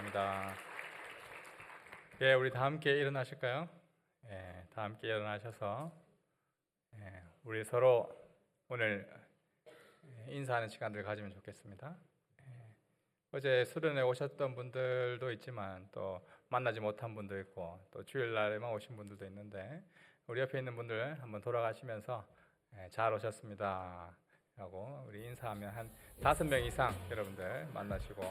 감사합니다. 예, 우리 다 함께 일어나실까요? 예, 다 함께 일어나셔서 우리 서로 오늘 인사하는 시간들을 가지면 좋겠습니다. 어제 수련회 오셨던 분들도 있지만 또 만나지 못한 분도 있고 또 주일날에만 오신 분들도 있는데 우리 옆에 있는 분들 한번 돌아가시면서 잘 오셨습니다 하고 우리 인사하면 한 5명 이상 여러분들 만나시고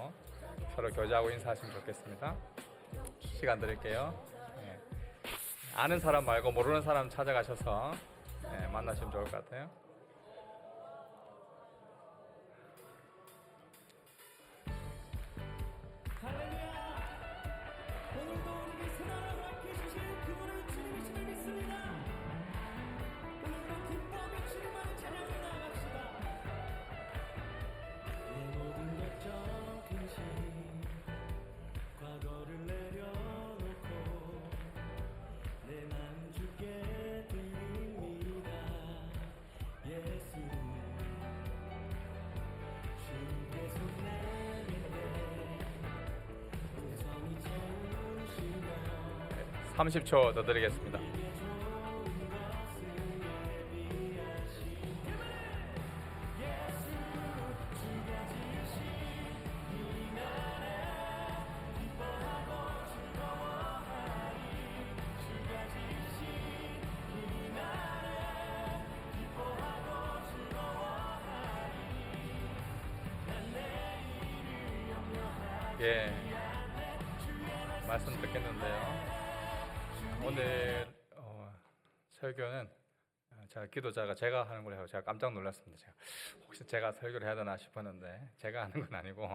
서로 교제하고 인사하시면 좋겠습니다. 시간 드릴게요. 아는 사람 말고 모르는 사람 찾아가셔서 만나시면 좋을 것 같아요. 네, 30초 더 드리겠습니다. 예, 말씀 듣겠는데요. 오늘 설교는 제가 하는 걸 해요. 제가 깜짝 놀랐습니다. 혹시 제가 설교를 해야 되나 싶었는데 제가 하는 건 아니고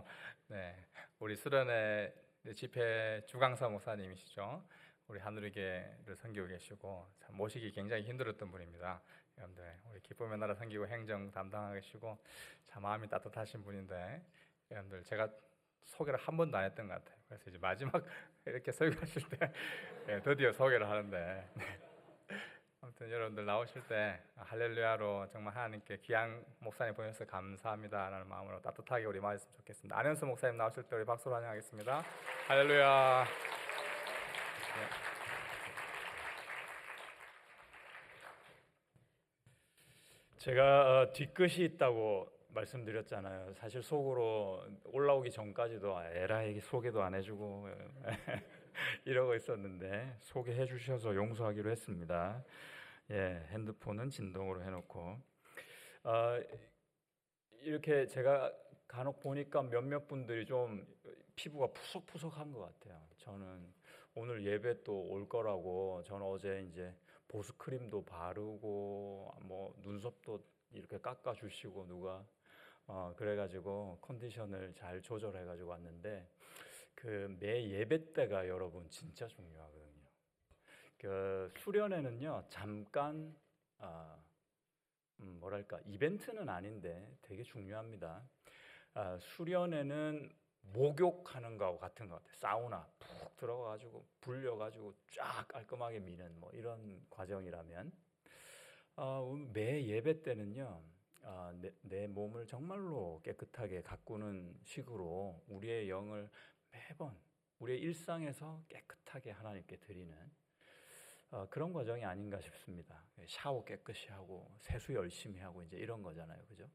우리 수련회 집회 주강사 목사님이시죠. 우리 하늘교회를 섬기고 계시고 참 모시기 굉장히 힘들었던 분입니다. 여러분들 우리 기쁨의 나라 섬기고 행정 담당하고 계시고 참 마음이 따뜻하신 분인데 여러분들 제가 소개를 한 번도 안 했던 것 같아요. 그래서 이제 마지막 이렇게 설교하실 때 드디어 소개를 하는데 아무튼 여러분들 나오실 때 할렐루야로 정말 하나님께 귀한 목사님 보내셔서 감사합니다라는 마음으로 따뜻하게 우리 말했으면 좋겠습니다. 안현수 목사님 나오실 때 우리 박수로 환영하겠습니다. 할렐루야. 제가 뒤끝이 있다고 말씀드렸잖아요. 사실 속으로 올라오기 전까지도 에라이 소개도 안 해주고 이러고 있었는데 소개해 주셔서 용서하기로 했습니다. 핸드폰은 진동으로 해놓고 이렇게 제가 간혹 보니까 몇몇 분들이 좀 피부가 푸석푸석한 것 같아요. 저는 오늘 예배 또 올 거라고 저는 어제 이제 보습크림도 바르고 뭐 눈썹도 이렇게 깎아주시고 누가 그래가지고 컨디션을 잘 조절해가지고 왔는데 그 매 예배 때가 여러분 진짜 중요하거든요. 그 수련회는요 잠깐 뭐랄까 이벤트는 아닌데 되게 중요합니다. 수련회는 목욕하는 거하고 같은 것 같아요. 사우나 푹 들어가가지고 불려가지고 쫙 깔끔하게 미는 뭐 이런 과정이라면 매 예배 때는요 내 몸을 정말로 깨끗하게 가꾸는 식으로 우리의 영을 매번 우리의 일상에서 깨끗하게 하나님께 드리는 그런 과정이 아닌가 싶습니다. 샤워 깨끗이 하고 세수 열심히 하고 이제 이런 거잖아요, 그죠?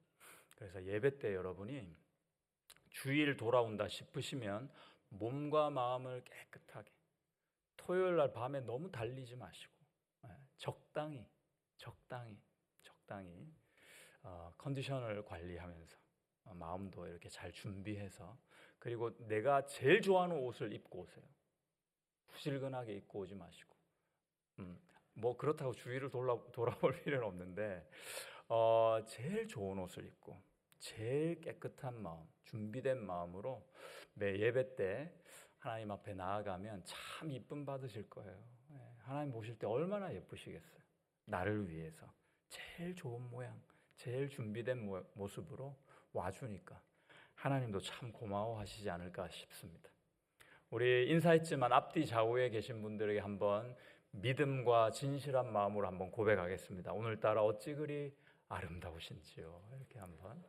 그래서 예배 때 여러분이 주일 돌아온다 싶으시면 몸과 마음을 깨끗하게 토요일 날 밤에 너무 달리지 마시고 적당히 컨디션을 관리하면서 마음도 이렇게 잘 준비해서 그리고 내가 제일 좋아하는 옷을 입고 오세요. 후질근하게 입고 오지 마시고 뭐 그렇다고 주위를 돌아볼 필요는 없는데 제일 좋은 옷을 입고 제일 깨끗한 마음, 준비된 마음으로 매 예배 때 하나님 앞에 나아가면 참 이쁨 받으실 거예요. 하나님 보실 때 얼마나 예쁘시겠어요. 나를 위해서 제일 좋은 모양, 제일 준비된 모습으로 와주니까 하나님도 참 고마워하시지 않을까 싶습니다. 우리 인사했지만 앞뒤 좌우에 계신 분들에게 한번 믿음과 진실한 마음으로 한번 고백하겠습니다. 오늘따라 어찌 그리 아름다우신지요. 이렇게 한번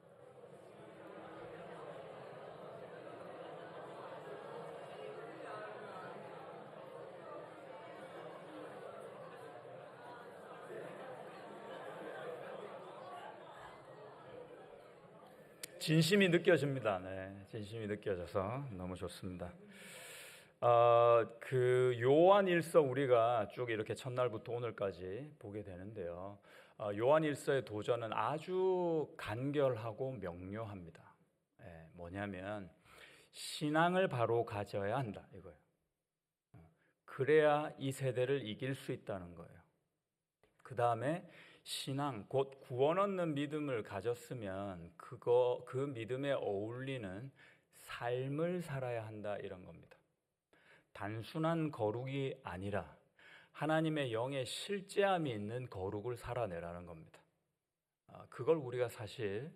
진심이 느껴집니다. 네, 진심이 느껴져서 너무 좋습니다. 그 요한일서 우리가 쭉 이렇게 첫날부터 오늘까지 보게 되는데요. 요한일서의 도전은 아주 간결하고 명료합니다. 뭐냐면 신앙을 바로 가져야 한다 이거예요. 그래야 이 세대를 이길 수 있다는 거예요. 그 다음에 신앙, 곧 구원 얻는 믿음을 가졌으면 그 믿음에 어울리는 삶을 살아야 한다 이런 겁니다. 단순한 거룩이 아니라 하나님의 영의 실제함이 있는 거룩을 살아내라는 겁니다. 그걸 우리가 사실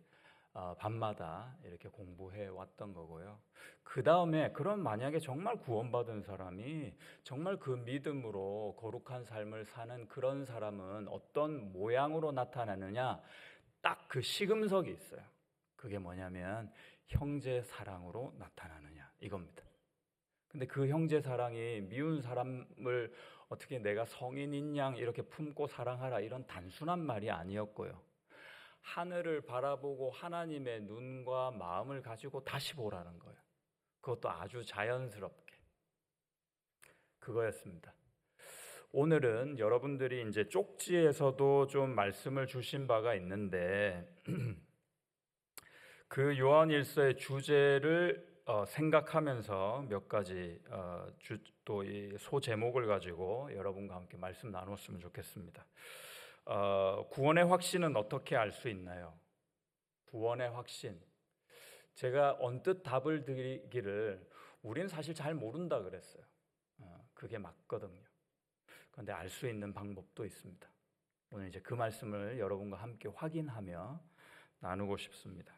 밤마다 이렇게 공부해 왔던 거고요. 그 다음에 그럼 만약에 정말 구원받은 사람이 정말 그 믿음으로 거룩한 삶을 사는 그런 사람은 어떤 모양으로 나타나느냐? 딱 그 시금석이 있어요. 그게 뭐냐면 형제 사랑으로 나타나느냐 이겁니다. 근데 그 형제 사랑이 미운 사람을 어떻게 내가 성인인 양 이렇게 품고 사랑하라 이런 단순한 말이 아니었고요. 하늘을 바라보고 하나님의 눈과 마음을 가지고 다시 보라는 거예요. 그것도 아주 자연스럽게. 그거였습니다. 오늘은 여러분들이 이제 쪽지에서도 좀 말씀을 주신 바가 있는데 그 요한일서의 주제를 생각하면서 몇 가지 또 이 소제목을 가지고 여러분과 함께 말씀 나눴으면 좋겠습니다. 구원의 확신은 어떻게 알 수 있나요? 구원의 확신. 제가 언뜻 답을 드리기를 우리는 사실 잘 모른다 그랬어요. 그게 맞거든요. 그런데 알 수 있는 방법도 있습니다. 오늘 이제 그 말씀을 여러분과 함께 확인하며 나누고 싶습니다.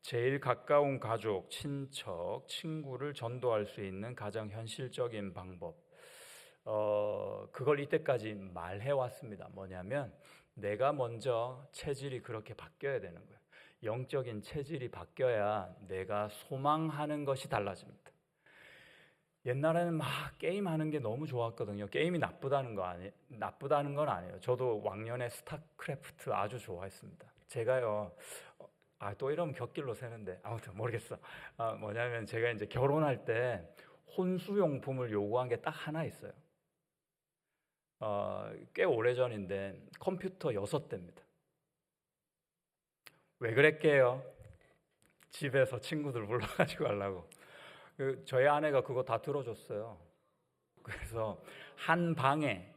제일 가까운 가족, 친척, 친구를 전도할 수 있는 가장 현실적인 방법. 그걸 이때까지 말해왔습니다. 뭐냐면 내가 먼저 체질이 그렇게 바뀌어야 되는 거예요. 영적인 체질이 바뀌어야 내가 소망하는 것이 달라집니다. 옛날에는 막 게임하는 게 너무 좋았거든요. 게임이 나쁘다는 건 아니에요. 저도 왕년에 스타크래프트 아주 좋아했습니다. 제가요, 또 이러면 곁길로 새는데 아무튼 모르겠어. 뭐냐면 제가 이제 결혼할 때 혼수용품을 요구한 게 딱 하나 있어요. 꽤 오래전인데 컴퓨터 6대입니다. 왜 그랬게요? 집에서 친구들 불러가지고 하려고. 저희 아내가 그거 다 들어줬어요. 그래서 한 방에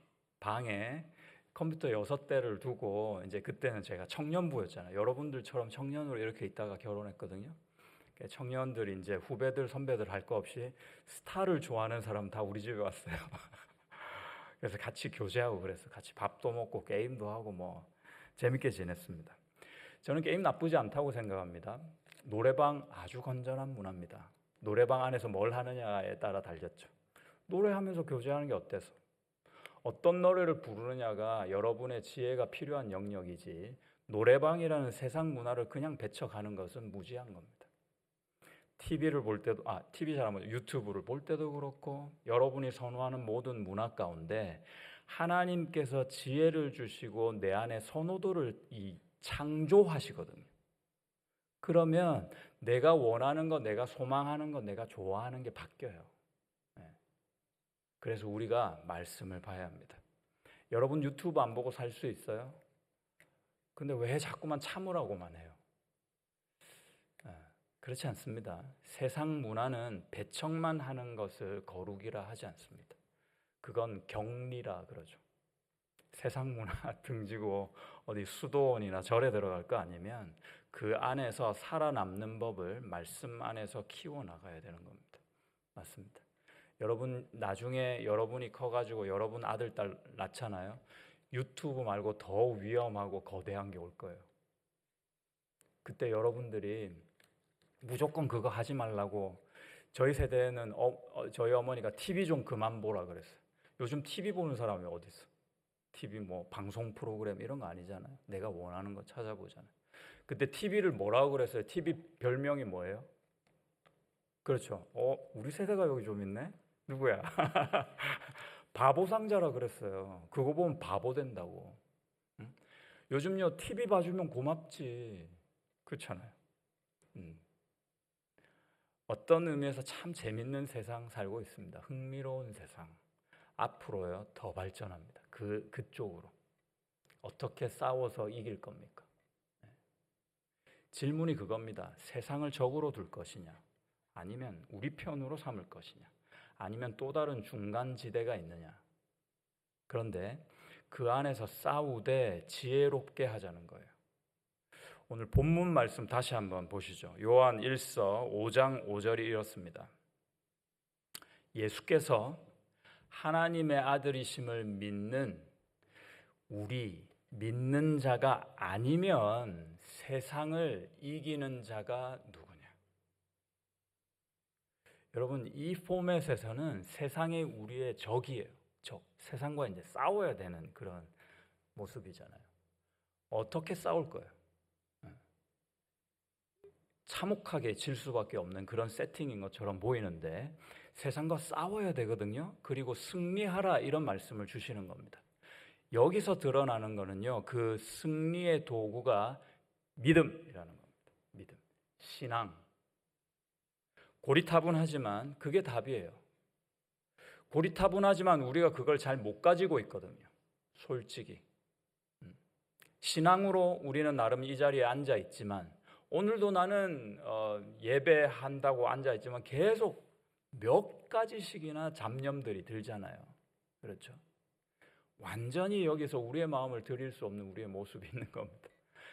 컴퓨터 6대를 두고 이제 그때는 제가 청년부였잖아요. 여러분들처럼 청년으로 이렇게 있다가 결혼했거든요. 청년들이 이제 후배들 선배들 할 거 없이 스타를 좋아하는 사람 다 우리 집에 왔어요. 그래서 같이 교제하고 그래서 같이 밥도 먹고 게임도 하고 뭐 재밌게 지냈습니다. 저는 게임 나쁘지 않다고 생각합니다. 노래방 아주 건전한 문화입니다. 노래방 안에서 뭘 하느냐에 따라 달렸죠. 노래하면서 교제하는 게 어때서? 어떤 노래를 부르느냐가 여러분의 지혜가 필요한 영역이지 노래방이라는 세상 문화를 그냥 배척하는 것은 무지한 겁니다. TV를 볼 때도 TV 잘하면 유튜브를 볼 때도 그렇고 여러분이 선호하는 모든 문화 가운데 하나님께서 지혜를 주시고 내 안에 선호도를 창조하시거든요. 그러면 내가 원하는 것, 내가 소망하는 것, 내가 좋아하는 게 바뀌어요. 그래서 우리가 말씀을 봐야 합니다. 여러분 유튜브 안 보고 살 수 있어요? 근데 왜 자꾸만 참으라고만 해요? 그렇지 않습니다. 세상 문화는 배척만 하는 것을 거룩이라 하지 않습니다. 그건 격리라 그러죠. 세상 문화 등지고 어디 수도원이나 절에 들어갈 거 아니면 그 안에서 살아남는 법을 말씀 안에서 키워나가야 되는 겁니다. 맞습니다. 여러분 나중에 여러분이 커가지고 여러분 아들 딸 낳잖아요. 유튜브 말고 더 위험하고 거대한 게 올 거예요. 그때 여러분들이 무조건 그거 하지 말라고. 저희 세대는 저희 어머니가 TV 좀 그만 보라 그랬어요. 요즘 TV 보는 사람이 어디 있어? TV 뭐 방송 프로그램 이런 거 아니잖아요. 내가 원하는 거 찾아보잖아요. 그때 TV를 뭐라고 그랬어요? TV 별명이 뭐예요? 그렇죠. 우리 세대가 여기 좀 있네? 누구야? 바보 상자라 그랬어요. 그거 보면 바보 된다고. 응? 요즘요 TV 봐주면 고맙지. 그렇잖아요. 어떤 의미에서 참 재밌는 세상 살고 있습니다. 흥미로운 세상. 앞으로요 더 발전합니다. 그쪽으로. 어떻게 싸워서 이길 겁니까? 질문이 그겁니다. 세상을 적으로 둘 것이냐? 아니면 우리 편으로 삼을 것이냐? 아니면 또 다른 중간지대가 있느냐? 그런데 그 안에서 싸우되 지혜롭게 하자는 거예요. 오늘 본문 말씀 다시 한번 보시죠. 요한 1서 5장 5절이 이렇습니다. 예수께서 하나님의 아들이심을 믿는 우리 믿는 자가 아니면 세상을 이기는 자가 누구냐? 여러분, 이 포맷에서는 세상이 우리의 적이에요. 세상과 이제 싸워야 되는 그런 모습이잖아요. 어떻게 싸울 거예요? 참혹하게 질 수밖에 없는 그런 세팅인 것처럼 보이는데 세상과 싸워야 되거든요. 그리고 승리하라 이런 말씀을 주시는 겁니다. 여기서 드러나는 거는요, 그 승리의 도구가 믿음이라는 겁니다. 믿음, 신앙. 고리타분하지만 그게 답이에요. 고리타분하지만 우리가 그걸 잘 못 가지고 있거든요. 솔직히. 신앙으로 우리는 나름 이 자리에 앉아 있지만 오늘도 나는 예배한다고 앉아 있지만 계속 몇 가지씩이나 잡념들이 들잖아요. 그렇죠? 완전히 여기서 우리의 마음을 드릴 수 없는 우리의 모습이 있는 겁니다.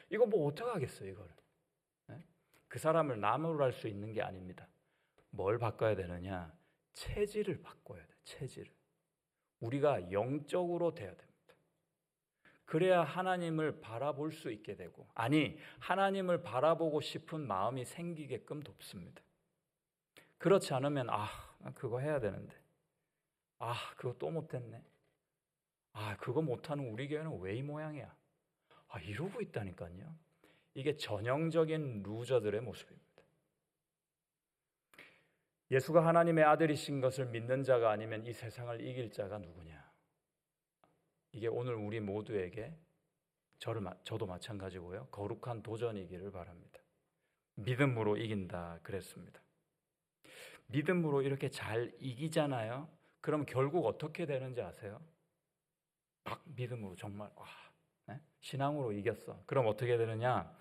이거 뭐 어떡하겠어요, 이거를. 네? 그 사람을 남으로 할 수 있는 게 아닙니다. 뭘 바꿔야 되느냐? 체질을 바꿔야 돼, 체질을. 우리가 영적으로 돼야 됩니다. 그래야 하나님을 바라볼 수 있게 되고, 아니, 하나님을 바라보고 싶은 마음이 생기게끔 돕습니다. 그렇지 않으면, 그거 해야 되는데. 그거 또 못했네. 그거 못하는 우리 교회는 왜 이 모양이야? 이러고 있다니까요. 이게 전형적인 루저들의 모습입니다. 예수가 하나님의 아들이신 것을 믿는 자가 아니면 이 세상을 이길 자가 누구냐? 이게 오늘 우리 모두에게 저도 마찬가지고요. 거룩한 도전이기를 바랍니다. 믿음으로 이긴다 그랬습니다. 믿음으로 이렇게 잘 이기잖아요. 그럼 결국 어떻게 되는지 아세요? 막 믿음으로 정말 신앙으로 이겼어. 그럼 어떻게 되느냐?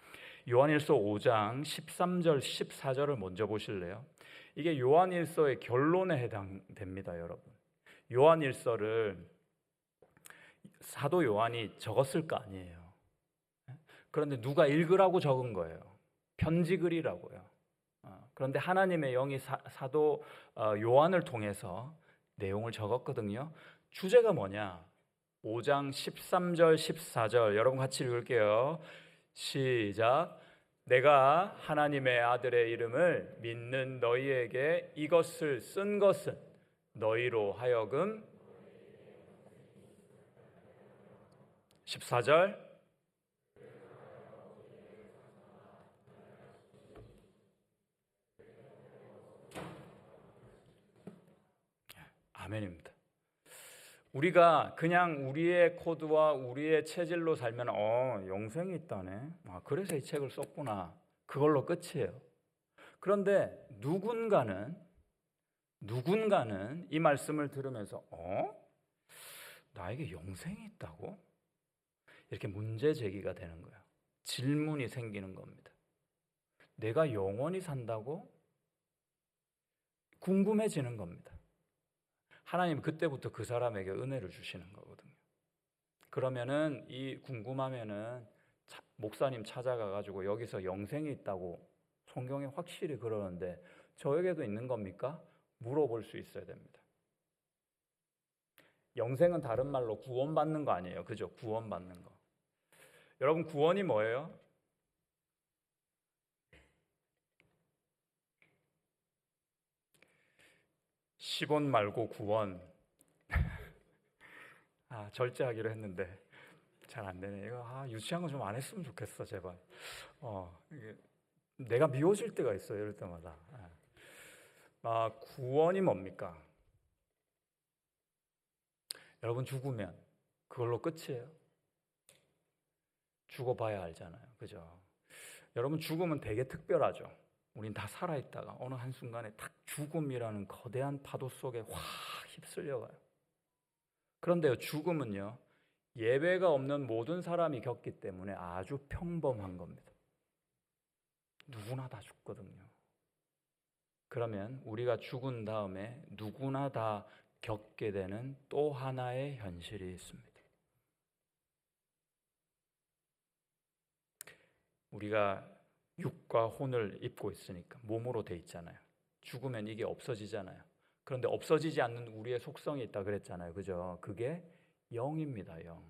요한일서 5장 13절 14절을 먼저 보실래요? 이게 요한일서의 결론에 해당됩니다, 여러분. 요한일서를 사도 요한이 적었을 거 아니에요. 그런데 누가 읽으라고 적은 거예요. 편지글이라고요. 그런데 하나님의 영이 사도 요한을 통해서 내용을 적었거든요. 주제가 뭐냐? 5장 13절 14절 여러분 같이 읽을게요. 시작. 내가 하나님의 아들의 이름을 믿는 너희에게 이것을 쓴 것은 너희로 하여금 14절 아멘입니다. 우리가 그냥 우리의 코드와 우리의 체질로 살면 영생이 있다네. 그래서 이 책을 썼구나. 그걸로 끝이에요. 그런데 누군가는 이 말씀을 들으면서 나에게 영생이 있다고? 이렇게 문제 제기가 되는 거예요. 질문이 생기는 겁니다. 내가 영원히 산다고? 궁금해지는 겁니다. 하나님 그때부터 그 사람에게 은혜를 주시는 거거든요. 그러면은 이 궁금하면은 목사님 찾아가 가지고 여기서 영생이 있다고 성경에 확실히 그러는데 저에게도 있는 겁니까? 물어볼 수 있어야 됩니다. 영생은 다른 말로 구원받는 거 아니에요. 그죠? 구원받는 거. 여러분 구원이 뭐예요? 시본 말고 구원. 절제하기로 했는데 잘 안 되네. 이거 유치한 거 좀 안 했으면 좋겠어, 제발. 이게 내가 미워질 때가 있어요, 이럴 때마다. 구원이 뭡니까? 여러분 죽으면 그걸로 끝이에요. 죽어봐야 알잖아요, 그죠? 여러분 죽으면 되게 특별하죠. 우린 다 살아있다가 어느 한순간에 탁 죽음이라는 거대한 파도 속에 확 휩쓸려가요. 그런데요, 죽음은요, 예외가 없는 모든 사람이 겪기 때문에 아주 평범한 겁니다. 누구나 다 죽거든요. 그러면 우리가 죽은 다음에 누구나 다 겪게 되는 또 하나의 현실이 있습니다. 우리가 육과 혼을 입고 있으니까 몸으로 돼 있잖아요. 죽으면 이게 없어지잖아요. 그런데 없어지지 않는 우리의 속성이 있다 그랬잖아요. 그죠? 그게 영입니다. 영.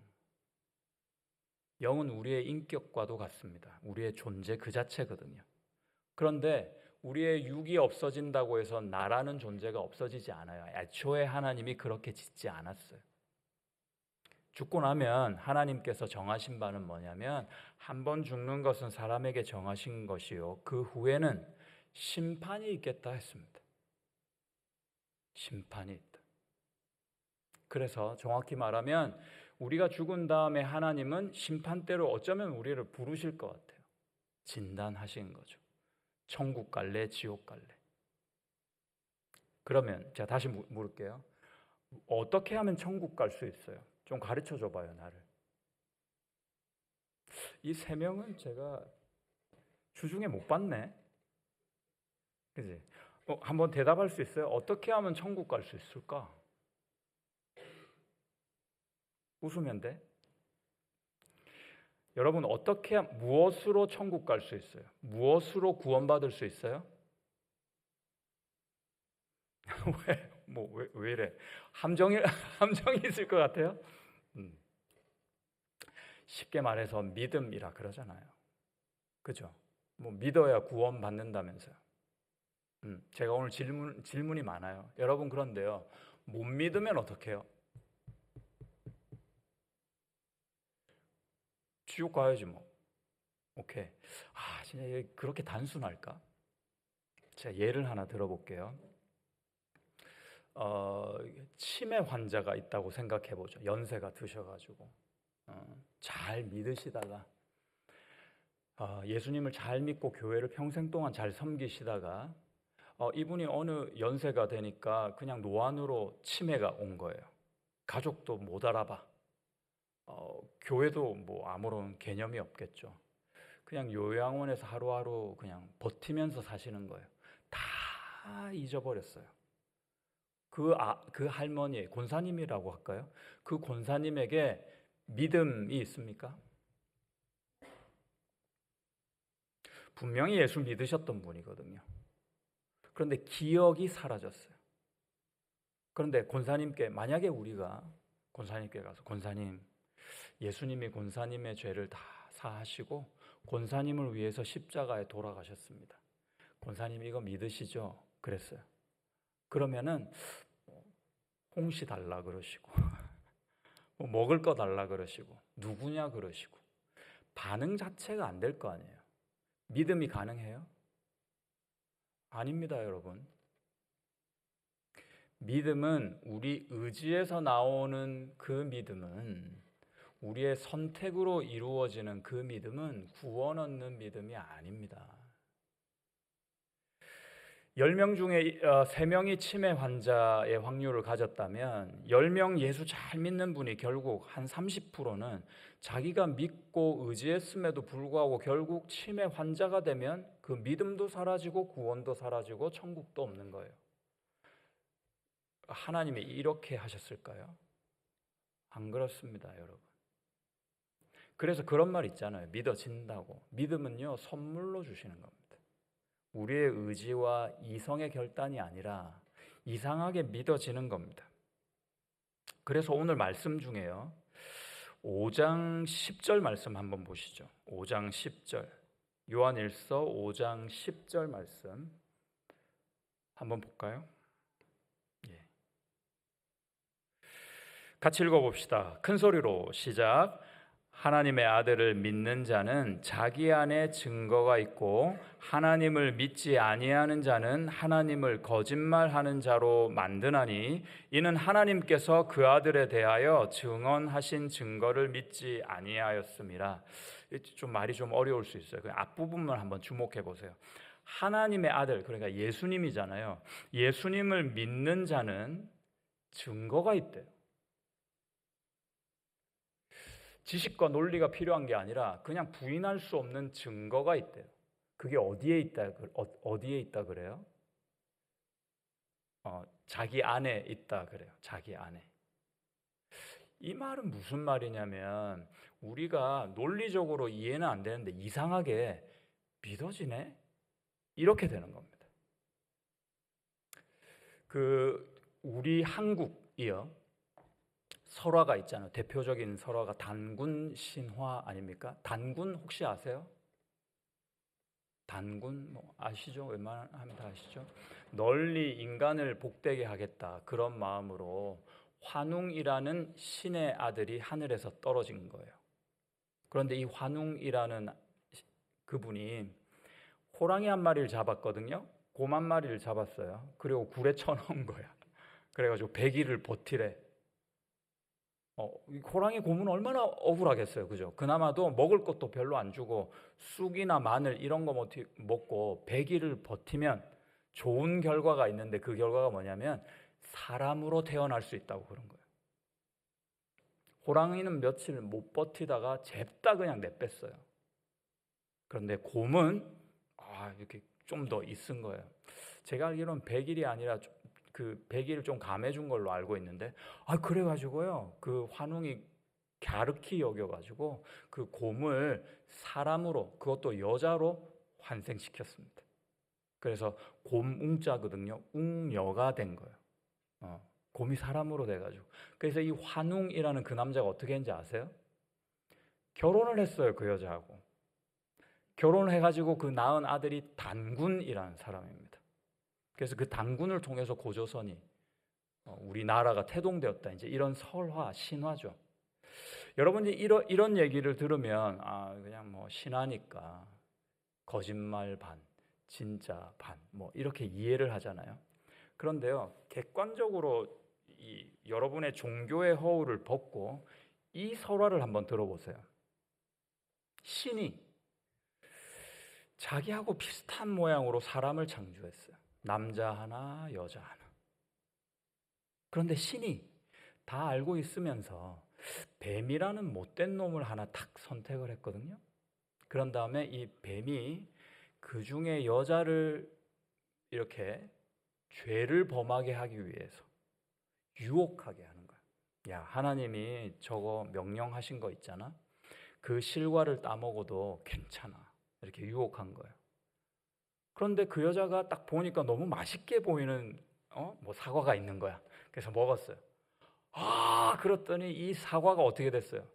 영은 우리의 인격과도 같습니다. 우리의 존재 그 자체거든요. 그런데 우리의 육이 없어진다고 해서 나라는 존재가 없어지지 않아요. 애초에 하나님이 그렇게 짓지 않았어요. 죽고 나면 하나님께서 정하신 바는 뭐냐면 한 번 죽는 것은 사람에게 정하신 것이요, 그 후에는 심판이 있겠다 했습니다. 심판이 있다. 그래서 정확히 말하면 우리가 죽은 다음에 하나님은 심판대로 어쩌면 우리를 부르실 것 같아요. 진단하신 거죠. 천국 갈래, 지옥 갈래. 그러면 제가 다시 물을게요. 어떻게 하면 천국 갈 수 있어요? 좀 가르쳐 줘봐요, 나를. 이 세 명은 제가 주중에 못 봤네. 그지? 한번 대답할 수 있어요? 어떻게 하면 천국 갈 수 있을까? 웃으면 돼? 여러분, 무엇으로 천국 갈 수 있어요? 무엇으로 구원받을 수 있어요? 왜 이래? 함정이 있을 것 같아요? 쉽게 말해서 믿음이라 그러잖아요. 그죠? 믿어야 구원받는다면서요. 제가 오늘 질문이 많아요. 여러분, 그런데요, 못 믿으면 어떡해요? 지옥 가야지 뭐. 오케이. 진짜 그렇게 단순할까? 제가 예를 하나 들어볼게요. 치매 환자가 있다고 생각해 보죠. 연세가 드셔가지고 잘 믿으시다가 예수님을 잘 믿고 교회를 평생 동안 잘 섬기시다가 이분이 어느 연세가 되니까 그냥 노안으로 치매가 온 거예요. 가족도 못 알아봐. 교회도 아무런 개념이 없겠죠. 그냥 요양원에서 하루하루 그냥 버티면서 사시는 거예요. 다 잊어버렸어요. 그 할머니, 권사님이라고 할까요? 그 권사님에게 믿음이 있습니까? 분명히 예수 믿으셨던 분이거든요. 그런데 기억이 사라졌어요. 그런데 만약에 우리가 권사님께 가서, 권사님, 예수님이 권사님의 죄를 다 사하시고 권사님을 위해서 십자가에 돌아가셨습니다. 권사님 이거 믿으시죠? 그랬어요. 그러면은 홍시 달라 그러시고 먹을 거 달라 그러시고 누구냐 그러시고 반응 자체가 안 될 거 아니에요. 믿음이 가능해요? 아닙니다, 여러분. 믿음은 우리 의지에서 나오는 그 믿음은, 우리의 선택으로 이루어지는 그 믿음은 구원 얻는 믿음이 아닙니다. 10명 중에 3명이 치매 환자의 확률을 가졌다면 10명 예수 잘 믿는 분이 결국 한 30%는 자기가 믿고 의지했음에도 불구하고 결국 치매 환자가 되면 그 믿음도 사라지고 구원도 사라지고 천국도 없는 거예요. 하나님이 이렇게 하셨을까요? 안 그렇습니다, 여러분. 그래서 그런 말 있잖아요. 믿어진다고. 믿음은요, 선물로 주시는 겁니다. 우리의 의지와 이성의 결단이 아니라 이상하게 믿어지는 겁니다. 그래서 오늘 말씀 중에요, 5장 10절 말씀 한번 보시죠. 5장 10절, 요한일서 5장 10절 말씀 한번 볼까요? 같이 읽어봅시다. 큰 소리로 시작. 하나님의 아들을 믿는 자는 자기 안에 증거가 있고 하나님을 믿지 아니하는 자는 하나님을 거짓말하는 자로 만드나니 이는 하나님께서 그 아들에 대하여 증언하신 증거를 믿지 아니하였음이라. 좀 말이 좀 어려울 수 있어요. 그 앞부분만 한번 주목해 보세요. 하나님의 아들, 그러니까 예수님이잖아요. 예수님을 믿는 자는 증거가 있대요. 지식과 논리가 필요한 게 아니라 그냥 부인할 수 없는 증거가 있대요. 그게 어디에 있다 그래요? 자기 안에 있다 그래요. 자기 안에. 이 말은 무슨 말이냐면 우리가 논리적으로 이해는 안 되는데 이상하게 믿어지네? 이렇게 되는 겁니다. 우리 한국이요. 설화가 있잖아요. 대표적인 설화가 단군 신화 아닙니까? 단군 혹시 아세요? 단군 뭐 아시죠? 웬만하면 다 아시죠? 널리 인간을 복되게 하겠다 그런 마음으로 환웅이라는 신의 아들이 하늘에서 떨어진 거예요. 그런데 이 환웅이라는 그분이 호랑이 한 마리를 잡았거든요. 곰 한 마리를 잡았어요. 그리고 굴에 쳐넣은 거야. 그래가지고 100일을 버티래. 호랑이 곰은 얼마나 억울하겠어요, 그죠? 그나마도 먹을 것도 별로 안 주고 쑥이나 마늘 이런 거 먹고 100일을 버티면 좋은 결과가 있는데 그 결과가 뭐냐면 사람으로 태어날 수 있다고 그런 거예요. 호랑이는 며칠 못 버티다가 잽다 그냥 내뺐어요. 그런데 곰은 이렇게 좀 더 있은 거예요. 제가 알기로는 100일이 아니라 그 100일을 좀 감해준 걸로 알고 있는데 그래가지고요 그 환웅이 갸륵히 여겨가지고 그 곰을 사람으로 그것도 여자로 환생시켰습니다. 그래서 곰웅자거든요. 웅여가 된 거예요. 곰이 사람으로 돼가지고. 그래서 이 환웅이라는 그 남자가 어떻게 했는지 아세요? 결혼을 했어요, 그 여자하고. 결혼을 해가지고 그 낳은 아들이 단군이라는 사람입니다. 그래서 그 단군을 통해서 고조선이 우리나라가 태동되었다. 이제 이런 설화, 신화죠. 여러분이 이런 얘기를 들으면 그냥 뭐 신화니까 거짓말 반, 진짜 반, 뭐 이렇게 이해를 하잖아요. 그런데요, 객관적으로 여러분의 종교의 허울을 벗고 이 설화를 한번 들어보세요. 신이 자기하고 비슷한 모양으로 사람을 창조했어요. 남자 하나, 여자 하나. 그런데 신이 다 알고 있으면서 뱀이라는 못된 놈을 하나 탁 선택을 했거든요. 그런 다음에 이 뱀이 그 중에 여자를 이렇게 죄를 범하게 하기 위해서 유혹하게 하는 거야. 야, 하나님이 저거 명령하신 거 있잖아. 그 실과를 따먹어도 괜찮아. 이렇게 유혹한 거예요. 그런데 그 여자가 딱 보니까 너무 맛있게 보이는 뭐 사과가 있는 거야. 그래서 먹었어요. 그랬더니 이 사과가 어떻게 됐어요?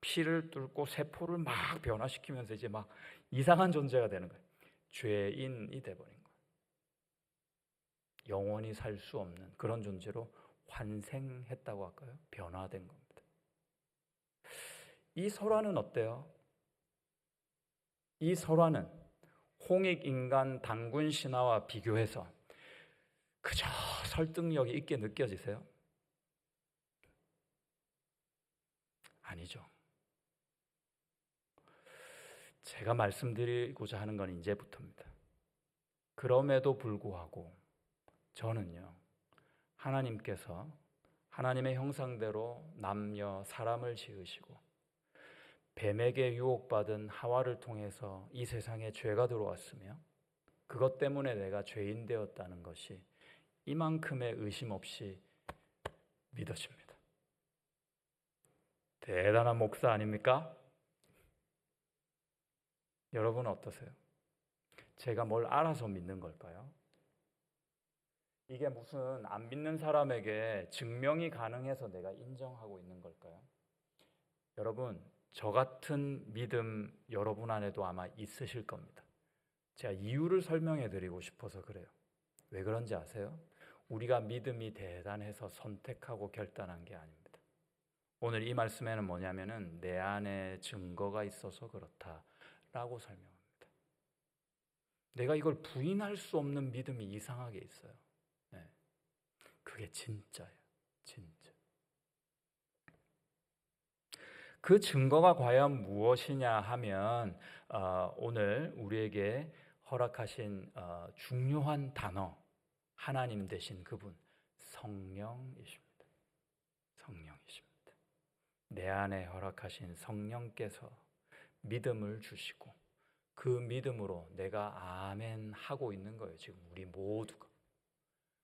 피를 뚫고 세포를 막 변화시키면서 이제 막 이상한 존재가 되는 거예요. 죄인이 돼버린 거예요. 영원히 살 수 없는 그런 존재로 환생했다고 할까요? 변화된 겁니다. 이 설화는 어때요? 이 설화는 홍익인간 단군 신화와 비교해서 그저 설득력이 있게 느껴지세요? 아니죠. 제가 말씀드리고자 하는 건 이제부터입니다. 그럼에도 불구하고 저는요, 하나님께서 하나님의 형상대로 남녀 사람을 지으시고 뱀에게 유혹받은 하와를 통해서 이 세상에 죄가 들어왔으며 그것 때문에 내가 죄인 되었다는 것이 이만큼의 의심 없이 믿어집니다. 대단한 목사 아닙니까? 여러분은 어떠세요? 제가 뭘 알아서 믿는 걸까요? 이게 무슨 안 믿는 사람에게 증명이 가능해서 내가 인정하고 있는 걸까요? 여러분, 저 같은 믿음 여러분 안에도 아마 있으실 겁니다. 제가 이유를 설명해 드리고 싶어서 그래요. 왜 그런지 아세요? 우리가 믿음이 대단해서 선택하고 결단한 게 아닙니다. 오늘 이 말씀에는 뭐냐면은 내 안에 증거가 있어서 그렇다라고 설명합니다. 내가 이걸 부인할 수 없는 믿음이 이상하게 있어요. 네. 그게 진짜예요. 진짜. 그 증거가 과연 무엇이냐 하면 오늘 우리에게 허락하신 중요한 단어, 하나님 되신 그분 성령이십니다. 성령이십니다. 내 안에 허락하신 성령께서 믿음을 주시고 그 믿음으로 내가 아멘 하고 있는 거예요. 지금 우리 모두가.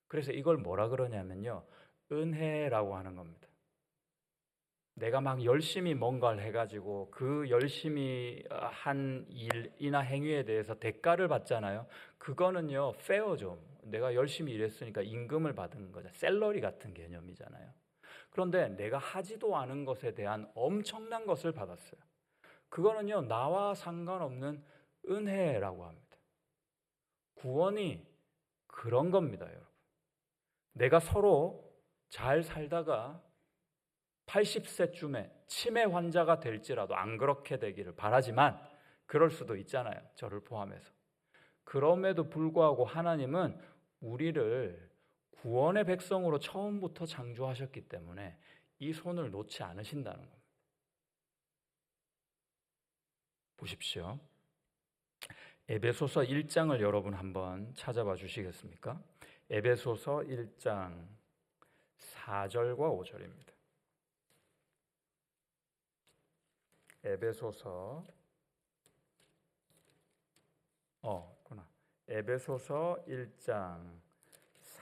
그래서 이걸 뭐라 그러냐면요, 은혜라고 하는 겁니다. 내가 막 열심히 뭔가를 해가지고 그 열심히 한 일이나 행위에 대해서 대가를 받잖아요. 그거는요 페어죠. 내가 열심히 일했으니까 임금을 받은 거죠. 샐러리 같은 개념이잖아요. 그런데 내가 하지도 않은 것에 대한 엄청난 것을 받았어요. 그거는요 나와 상관없는 은혜라고 합니다. 구원이 그런 겁니다, 여러분. 내가 서로 잘 살다가 80세쯤에 치매 환자가 될지라도 안 그렇게 되기를 바라지만 그럴 수도 있잖아요, 저를 포함해서. 그럼에도 불구하고 하나님은 우리를 구원의 백성으로 처음부터 창조하셨기 때문에 이 손을 놓지 않으신다는 겁니다. 보십시오. 에베소서 1장을 여러분 한번 찾아봐 주시겠습니까? 에베소서 1장 4절과 5절입니다. 에베소서 에베소서 1장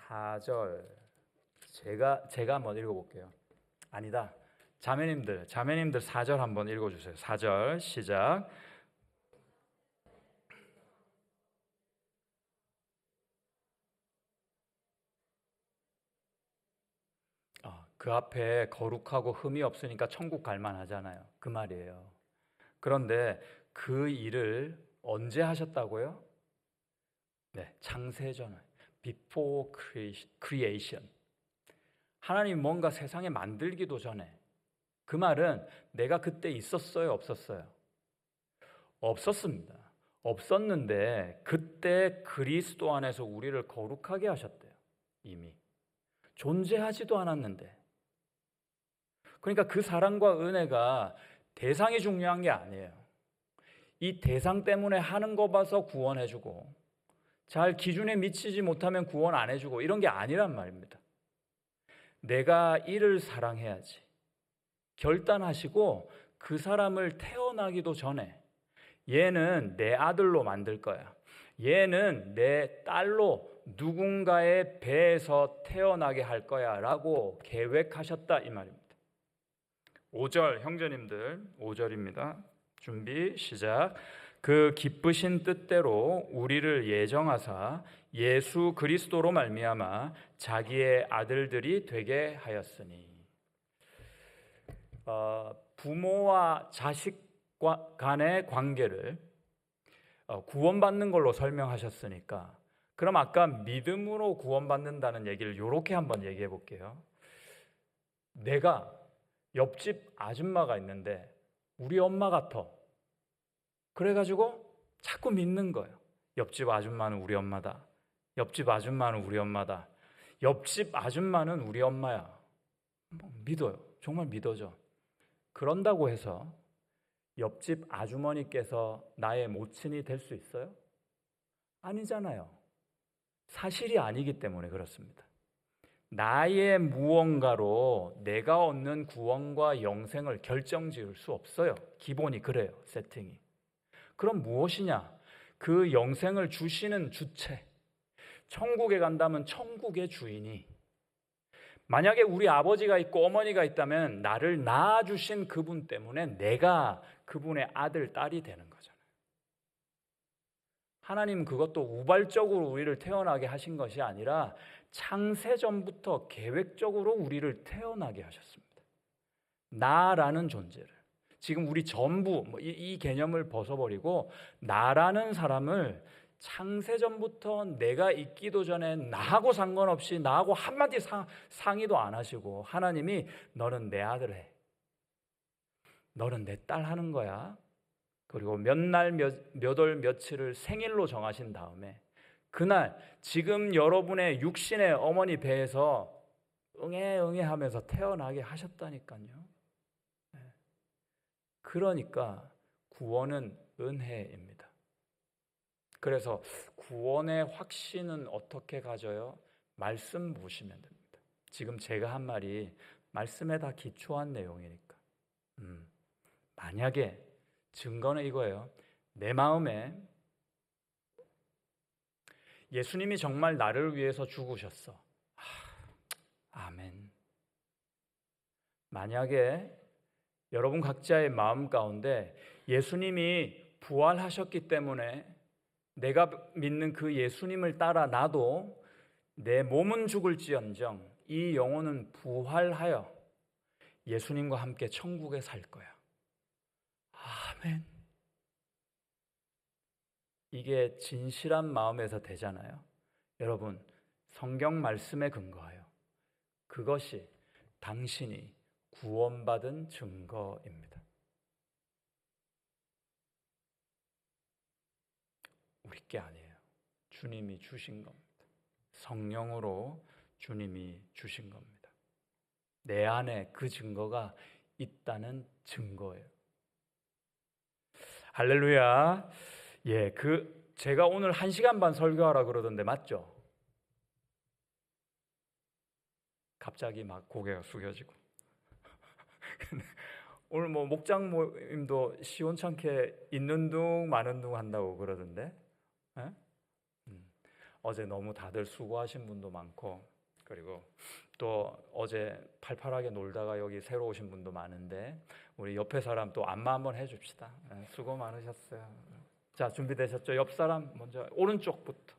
4절 제가 한번 읽어볼게요. 아니다. 자매님들 4절 한번 읽어주세요. 4절 시작. 그 앞에 거룩하고 흠이 없으니까 천국 갈만 하잖아요. 그 말이에요. 그런데 그 일을 언제 하셨다고요? 네, 창세전, before creation. 하나님 뭔가 세상에 만들기도 전에. 그 말은 내가 그때 있었어요, 없었어요? 없었습니다. 없었는데 그때 그리스도 안에서 우리를 거룩하게 하셨대요. 이미 존재하지도 않았는데. 그러니까 그 사랑과 은혜가 대상이 중요한 게 아니에요. 이 대상 때문에 하는 거 봐서 구원해주고 잘 기준에 미치지 못하면 구원 안 해주고 이런 게 아니란 말입니다. 내가 이를 사랑해야지 결단하시고 그 사람을 태어나기도 전에 얘는 내 아들로 만들 거야, 얘는 내 딸로 누군가의 배에서 태어나게 할 거야 라고 계획하셨다 이 말입니다. 5절 형제님들 5절입니다. 준비 시작. 그 기쁘신 뜻대로 우리를 예정하사 예수 그리스도로 말미암아 자기의 아들들이 되게 하였으니. 부모와 자식 간의 관계를 구원받는 걸로 설명하셨으니까 그럼 아까 믿음으로 구원받는다는 얘기를 이렇게 한번 얘기해 볼게요. 내가 옆집 아줌마가 있는데 우리 엄마 같아. 그래가지고 자꾸 믿는 거예요. 옆집 아줌마는 우리 엄마다. 옆집 아줌마는 우리 엄마다. 옆집 아줌마는 우리 엄마야. 믿어요. 정말 믿어져. 그런다고 해서 옆집 아주머니께서 나의 모친이 될 수 있어요? 아니잖아요. 사실이 아니기 때문에 그렇습니다. 나의 무언가로 내가 얻는 구원과 영생을 결정지을 수 없어요. 기본이 그래요. 세팅이. 그럼 무엇이냐? 그 영생을 주시는 주체. 천국에 간다면 천국의 주인이, 만약에 우리 아버지가 있고 어머니가 있다면 나를 낳아주신 그분 때문에 내가 그분의 아들, 딸이 되는 거잖아요. 하나님 그것도 우발적으로 우리를 태어나게 하신 것이 아니라 창세전부터 계획적으로 우리를 태어나게 하셨습니다. 나라는 존재를. 지금 우리 전부 이 개념을 벗어버리고 나라는 사람을 창세전부터 내가 있기도 전에 나하고 상관없이 나하고 한마디 상의도 안 하시고 하나님이 너는 내 아들 해, 너는 내 딸 하는 거야. 그리고 몇 날 몇 월 며칠을 생일로 정하신 다음에 그날 지금 여러분의 육신의 어머니 배에서 응애 응애 하면서 태어나게 하셨다니까요. 그러니까 구원은 은혜입니다. 그래서 구원의 확신은 어떻게 가져요? 말씀 보시면 됩니다. 지금 제가 한 말이 말씀에 다 기초한 내용이니까. 만약에 증거는 이거예요. 내 마음에 예수님이 정말 나를 위해서 죽으셨어. 아멘. 만약에 여러분 각자의 마음 가운데 예수님이 부활하셨기 때문에 내가 믿는 그 예수님을 따라 나도 내 몸은 죽을지언정 이 영혼은 부활하여 예수님과 함께 천국에 살 거야. 아멘. 이게 진실한 마음에서 되잖아요. 여러분, 성경 말씀에 근거하여 그것이 당신이 구원받은 증거입니다. 우리 게 아니에요. 주님이 주신 겁니다. 성령으로 주님이 주신 겁니다. 내 안에 그 증거가 있다는 증거예요. 할렐루야. 예, 제가 오늘 1시간 반 설교하라 그러던데 맞죠? 갑자기 막 고개가 숙여지고. 오늘 뭐 목장 모임도 시원찮게 있는 둥 마는 둥 한다고 그러던데. 예? 어제 너무 다들 수고하신 분도 많고, 그리고 또 어제 팔팔하게 놀다가 여기 새로 오신 분도 많은데 우리 옆에 사람 또 안마 한번 해줍시다. 예, 수고 많으셨어요. 자, 준비되셨죠? 옆 사람 먼저 오른쪽부터.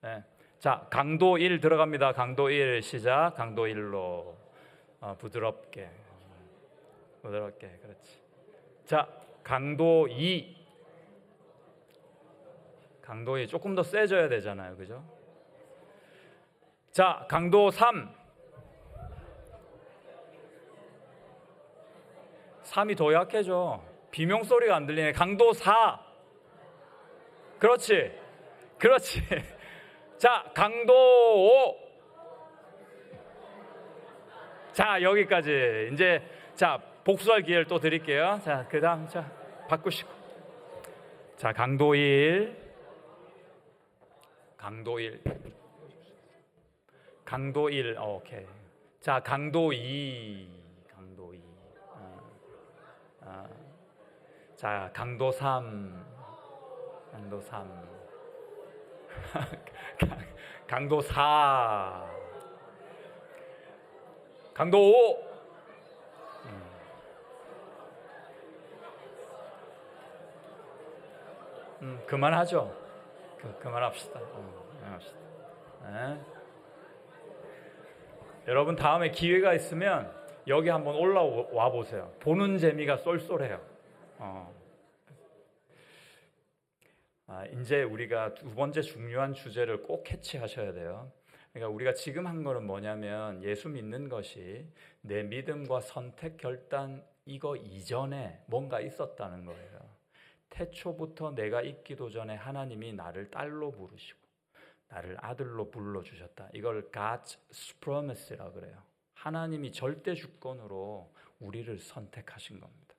예. 자, 강도 1 들어갑니다. 강도 1 시작. 강도 1로 부드럽게, 그렇지. 자, 강도 2 조금 더 세져야 되잖아요, 그죠? 자, 강도 3이 더 약해져. 비명 소리가 안 들리네. 강도 4 그렇지. 자, 강도 5 자, 여기까지. 이제 자, 복수할 기회를 또 드릴게요. 자, 그 다음 바꾸시고. 자, 강도 1 오케이. 자, 강도 2 자, 강도 3 강도 4 강도 5 그만하죠. 그만합시다. 네. 여러분 다음에 기회가 있으면 여기 한번 올라와 보세요. 보는 재미가 쏠쏠해요. 이제 우리가 두 번째 중요한 주제를 꼭 캐치하셔야 돼요. 그러니까 우리가 지금 한 거는 뭐냐면 예수 믿는 것이 내 믿음과 선택 결단 이거 이전에 뭔가 있었다는 거예요. 태초부터 내가 있기도 전에 하나님이 나를 딸로 부르시고 나를 아들로 불러주셨다. 이걸 God's promise라고 그래요. 하나님이 절대 주권으로 우리를 선택하신 겁니다.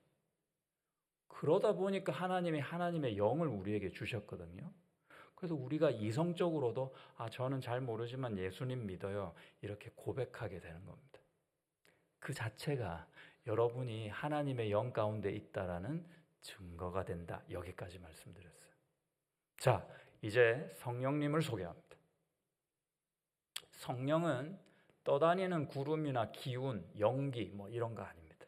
그러다 보니까 하나님이 하나님의 영을 우리에게 주셨거든요. 그래서 우리가 이성적으로도 저는 잘 모르지만 예수님 믿어요. 이렇게 고백하게 되는 겁니다. 그 자체가 여러분이 하나님의 영 가운데 있다라는 증거가 된다. 여기까지 말씀드렸어요. 자, 이제 성령님을 소개합니다. 성령은 떠다니는 구름이나 기운, 연기 뭐 이런 거 아닙니다.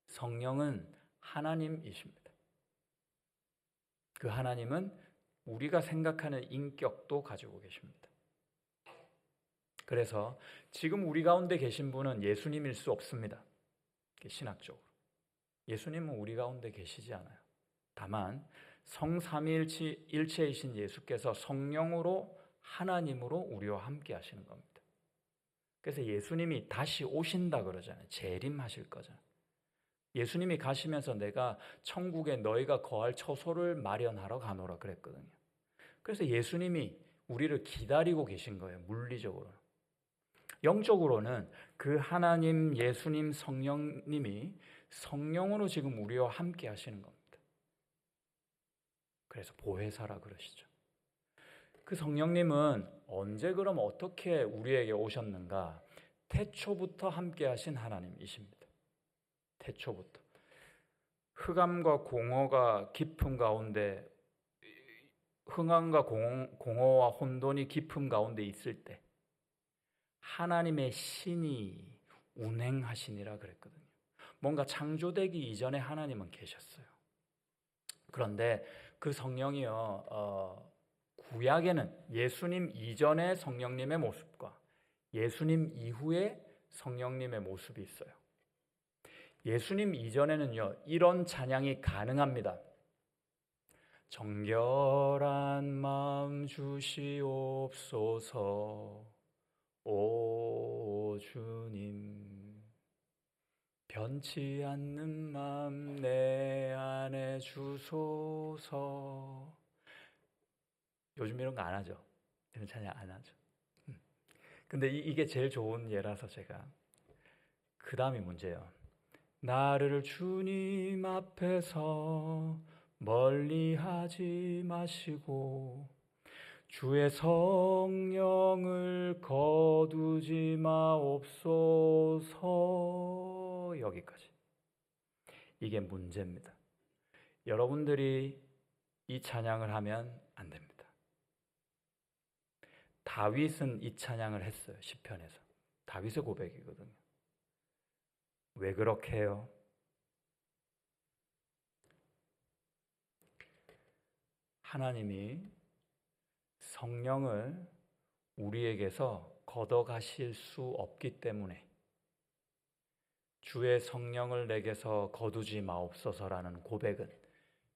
성령은 하나님이십니다. 그 하나님은 우리가 생각하는 인격도 가지고 계십니다. 그래서 지금 우리 가운데 계신 분은 예수님일 수 없습니다. 신학적으로. 예수님은 우리 가운데 계시지 않아요. 다만 성삼위일체이신 예수께서 성령으로 하나님으로 우리와 함께 하시는 겁니다. 그래서 예수님이 다시 오신다 그러잖아요. 재림하실 거잖아요. 예수님이 가시면서 내가 천국에 너희가 거할 처소를 마련하러 가노라 그랬거든요. 그래서 예수님이 우리를 기다리고 계신 거예요. 물리적으로는. 영적으로는 그 하나님, 예수님, 성령님이 성령으로 지금 우리와 함께 하시는 겁니다. 그래서 보혜사라 그러시죠. 그 성령님은 언제 그럼 어떻게 우리에게 오셨는가? 태초부터 함께 하신 하나님이십니다. 태초부터. 흑암과 공허가 깊음 가운데, 흑암과 공허와 혼돈이 깊음 가운데 있을 때 하나님의 신이 운행하시니라 그랬거든요. 뭔가 창조되기 이전에 하나님은 계셨어요. 그런데 그 성령이요, 구약에는 예수님 이전의 성령님의 모습과 예수님 이후의 성령님의 모습이 있어요. 예수님 이전에는요, 이런 찬양이 가능합니다. 정결한 마음 주시옵소서, 오 주님. 변치 않는 마음 내 안에 주소서. 요즘 이런 거 안 하죠. 이런 찬양 안 하죠. 근데 이게 제일 좋은 예라서 제가. 그 다음이 문제예요. 나를 주님 앞에서 멀리하지 마시고 주의 성령을 거두지 마옵소서. 여기까지. 이게 문제입니다. 여러분들이 이 찬양을 하면 안 됩니다. 다윗은 이 찬양을 했어요. 시편에서. 다윗의 고백이거든요. 왜 그렇게 해요? 하나님이 성령을 우리에게서 걷어가실 수 없기 때문에 주의 성령을 내게서 거두지 마옵소서라는 고백은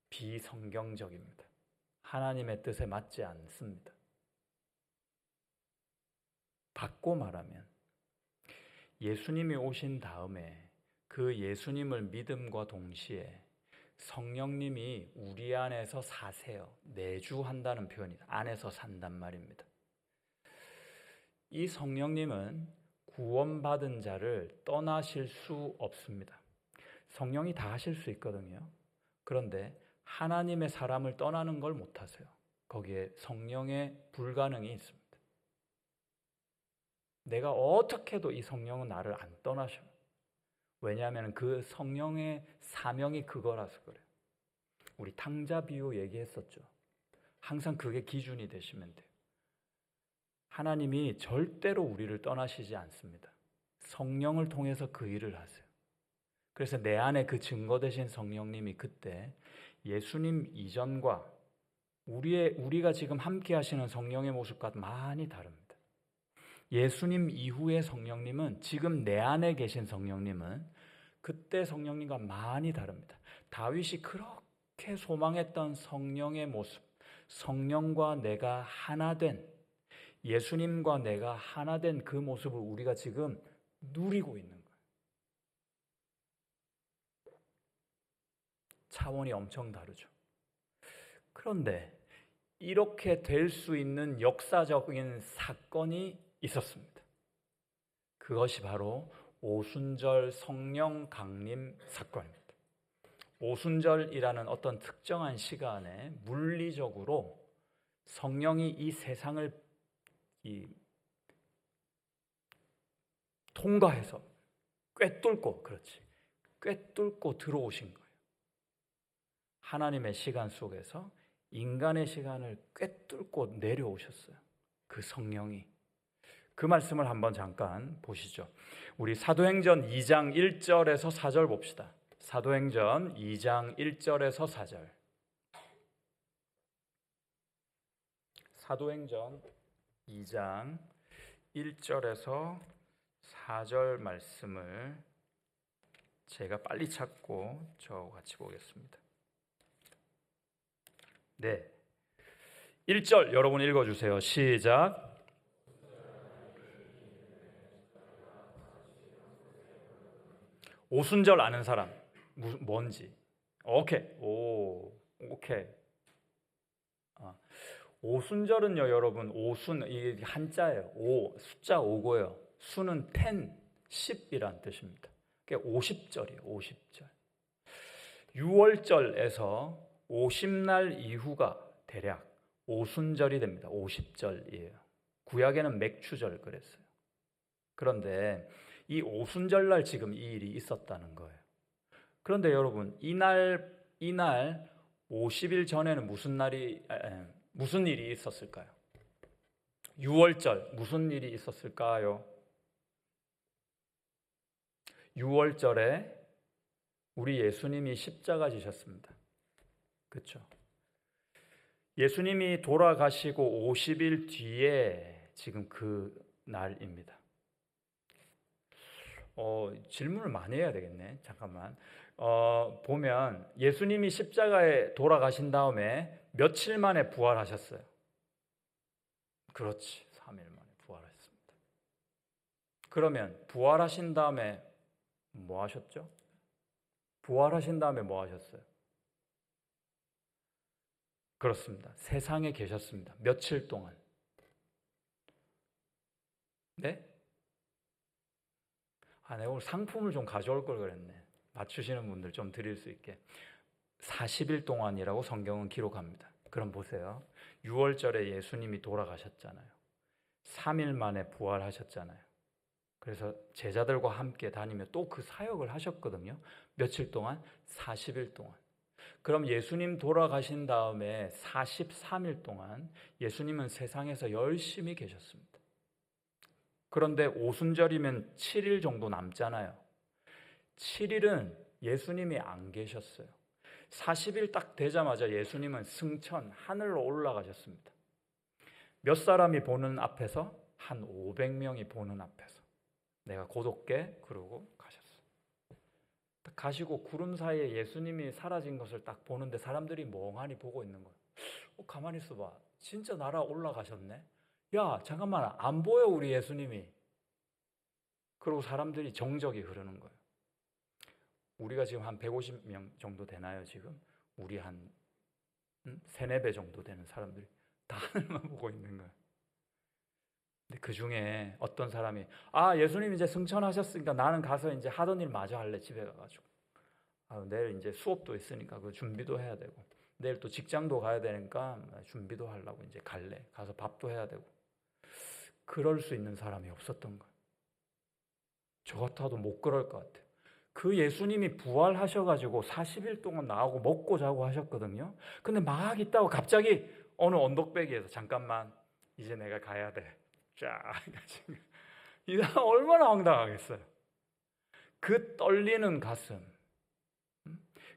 비성경적입니다. 하나님의 뜻에 맞지 않습니다. 바꿔 말하면 예수님이 오신 다음에 그 예수님을 믿음과 동시에 성령님이 우리 안에서 사세요. 내주한다는 표현이 안에서 산단 말입니다. 이 성령님은 구원받은 자를 떠나실 수 없습니다. 성령이 다 하실 수 있거든요. 그런데 하나님의 사람을 떠나는 걸 못하세요. 거기에 성령의 불가능이 있습니다. 내가 어떻게 해도 이 성령은 나를 안 떠나셔요. 왜냐하면 그 성령의 사명이 그거라서 그래요. 우리 탕자 비유 얘기했었죠. 항상 그게 기준이 되시면 돼요. 하나님이 절대로 우리를 떠나시지 않습니다. 성령을 통해서 그 일을 하세요. 그래서 내 안에 그 증거 되신 성령님이 그때 예수님 이전과 우리가 지금 함께 하시는 성령의 모습과 많이 다릅니다. 예수님 이후의 성령님은, 지금 내 안에 계신 성령님은 그때 성령님과 많이 다릅니다. 다윗이 그렇게 소망했던 성령의 모습, 성령과 내가 하나 된, 예수님과 내가 하나 된 그 모습을 우리가 지금 누리고 있는 거예요. 차원이 엄청 다르죠. 그런데 이렇게 될 수 있는 역사적인 사건이 있었습니다. 그것이 바로 오순절 성령 강림 사건입니다. 오순절이라는 어떤 특정한 시간에 물리적으로 성령이 이 세상을 통과해서 꿰뚫고 들어오신 거예요. 하나님의 시간 속에서 인간의 시간을 꿰뚫고 내려오셨어요. 그 성령이. 그 말씀을 한번 잠깐 보시죠. 우리 사도행전 2장 1절에서 4절 봅시다. 사도행전 2장 1절에서 4절. 사도행전 2장 1절에서 4절 말씀을 제가 빨리 찾고 저하고 같이 보겠습니다. 네, 1절 여러분 읽어주세요. 시작. 오순절 아는 사람 뭔지? 오케이. 오순절은요, 여러분, 오순 이게 한자예요. 숫자 5고요. 수는 10이란 뜻입니다. 그게 50절이에요. 50절. 6월절에서 50날 이후가 대략 오순절이 됩니다. 50절이에요. 구약에는 맥추절 그랬어요. 그런데 이 오순절날 지금 이 일이 있었다는 거예요. 그런데 여러분, 이날 50일 전에는 무슨 일이 있었을까요? 6월절 무슨 일이 있었을까요? 6월절에 우리 예수님이 십자가 지셨습니다. 그렇죠? 예수님이 돌아가시고 50일 뒤에 지금 그 날입니다. 질문을 많이 해야 되겠네. 잠깐만. 보면 예수님이 십자가에 돌아가신 다음에 며칠 만에 부활하셨어요. 그렇지. 3일 만에 부활하셨습니다. 그러면 부활하신 다음에 뭐 하셨죠? 부활하신 다음에 뭐 하셨어요? 그렇습니다. 세상에 계셨습니다. 며칠 동안. 네? 내가 오늘 상품을 좀 가져올 걸 그랬네. 맞추시는 분들 좀 드릴 수 있게. 40일 동안이라고 성경은 기록합니다. 그럼 보세요. 6월절에 예수님이 돌아가셨잖아요. 3일 만에 부활하셨잖아요. 그래서 제자들과 함께 다니며 또 그 사역을 하셨거든요. 며칠 동안? 40일 동안. 그럼 예수님 돌아가신 다음에 43일 동안 예수님은 세상에서 열심히 계셨습니다. 그런데 오순절이면 7일 정도 남잖아요. 7일은 예수님이 안 계셨어요. 40일 딱 되자마자 예수님은 승천, 하늘로 올라가셨습니다. 몇 사람이 보는 앞에서? 한 500명이 보는 앞에서. 내가 곧올게 그러고 가셨어요. 딱 가시고 구름 사이에 예수님이 사라진 것을 딱 보는데 사람들이 멍하니 보고 있는 거예요. 가만히 있어봐. 진짜 날아 올라가셨네. 야, 잠깐만, 안 보여 우리 예수님이. 그리고 사람들이 정적이 흐르는 거예요. 우리가 지금 한 150명 정도 되나요 지금? 우리 한 3, 4배 정도 되는 사람들이 다 하늘만 보고 있는 거예요. 근데 그 중에 어떤 사람이 예수님 이제 승천하셨으니까 나는 가서 이제 하던 일 마저 할래. 집에 가가지고 내일 이제 수업도 있으니까 그 준비도 해야 되고 내일 또 직장도 가야 되니까 준비도 하려고 이제 갈래. 가서 밥도 해야 되고. 그럴 수 있는 사람이 없었던 거예요. 저 같아도 못 그럴 것 같아요. 그 예수님이 부활하셔가지고 40일 동안 나오고 먹고 자고 하셨거든요. 근데 막 있다고 갑자기 어느 언덕배기에서 잠깐만 이제 내가 가야 돼. 쫙 이 사람 얼마나 황당하겠어요. 그 떨리는 가슴.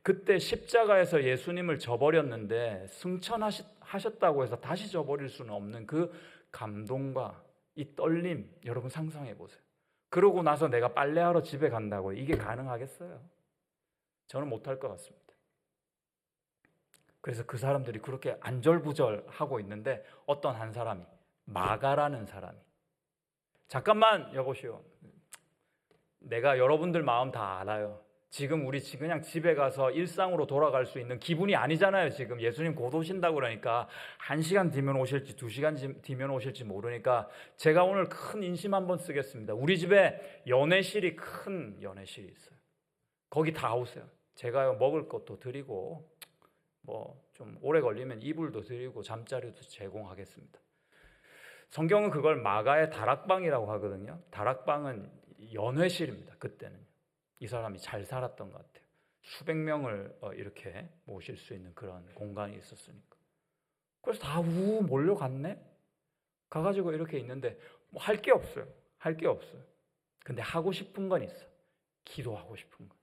그때 십자가에서 예수님을 져버렸는데 승천하셨다고 해서 다시 져버릴 수는 없는 그 감동과 이 떨림 여러분 상상해 보세요. 그러고 나서 내가 빨래하러 집에 간다고 이게 가능하겠어요? 저는 못할 것 같습니다. 그래서 그 사람들이 그렇게 안절부절하고 있는데 어떤 한 사람이 마가라는 사람이 잠깐만 여보시오. 내가 여러분들 마음 다 알아요. 지금 우리 그냥 집에 가서 일상으로 돌아갈 수 있는 기분이 아니잖아요. 지금 예수님 곧 오신다고 그러니까 1시간 뒤면 오실지 2시간 뒤면 오실지 모르니까 제가 오늘 큰 인심 한번 쓰겠습니다. 우리 집에 큰 연회실이 있어요. 거기 다 오세요. 제가 먹을 것도 드리고 뭐 좀 오래 걸리면 이불도 드리고 잠자리도 제공하겠습니다. 성경은 그걸 마가의 다락방이라고 하거든요. 다락방은 연회실입니다. 그때는. 이 사람이 잘 살았던 것 같아요. 수백 명을 이렇게 모실 수 있는 그런 공간이 있었으니까. 그래서 다 몰려갔네? 가가지고 이렇게 있는데 뭐 할 게 없어요. 할 게 없어요. 근데 하고 싶은 건 있어. 기도하고 싶은 거.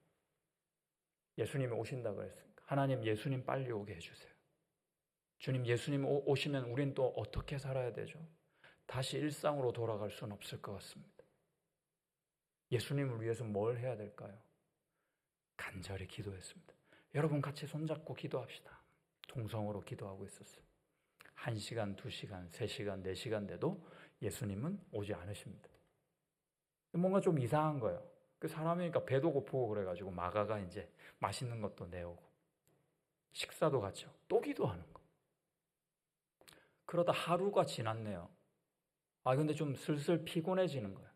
예수님이 오신다고 그랬으니까. 하나님 예수님 빨리 오게 해주세요. 주님 예수님 오시면 우린 또 어떻게 살아야 되죠? 다시 일상으로 돌아갈 수는 없을 것 같습니다. 예수님을 위해서 뭘 해야 될까요? 간절히 기도했습니다. 여러분 같이 손잡고 기도합시다. 동성으로 기도하고 있었어요. 1시간, 2시간, 3시간, 4시간 돼도 예수님은 오지 않으십니다. 뭔가 좀 이상한 거예요. 그 사람이니까 배도 고프고 그래가지고 마가가 이제 맛있는 것도 내오고 식사도 같이 또 기도하는 거. 그러다 하루가 지났네요. 근데 좀 슬슬 피곤해지는 거예요.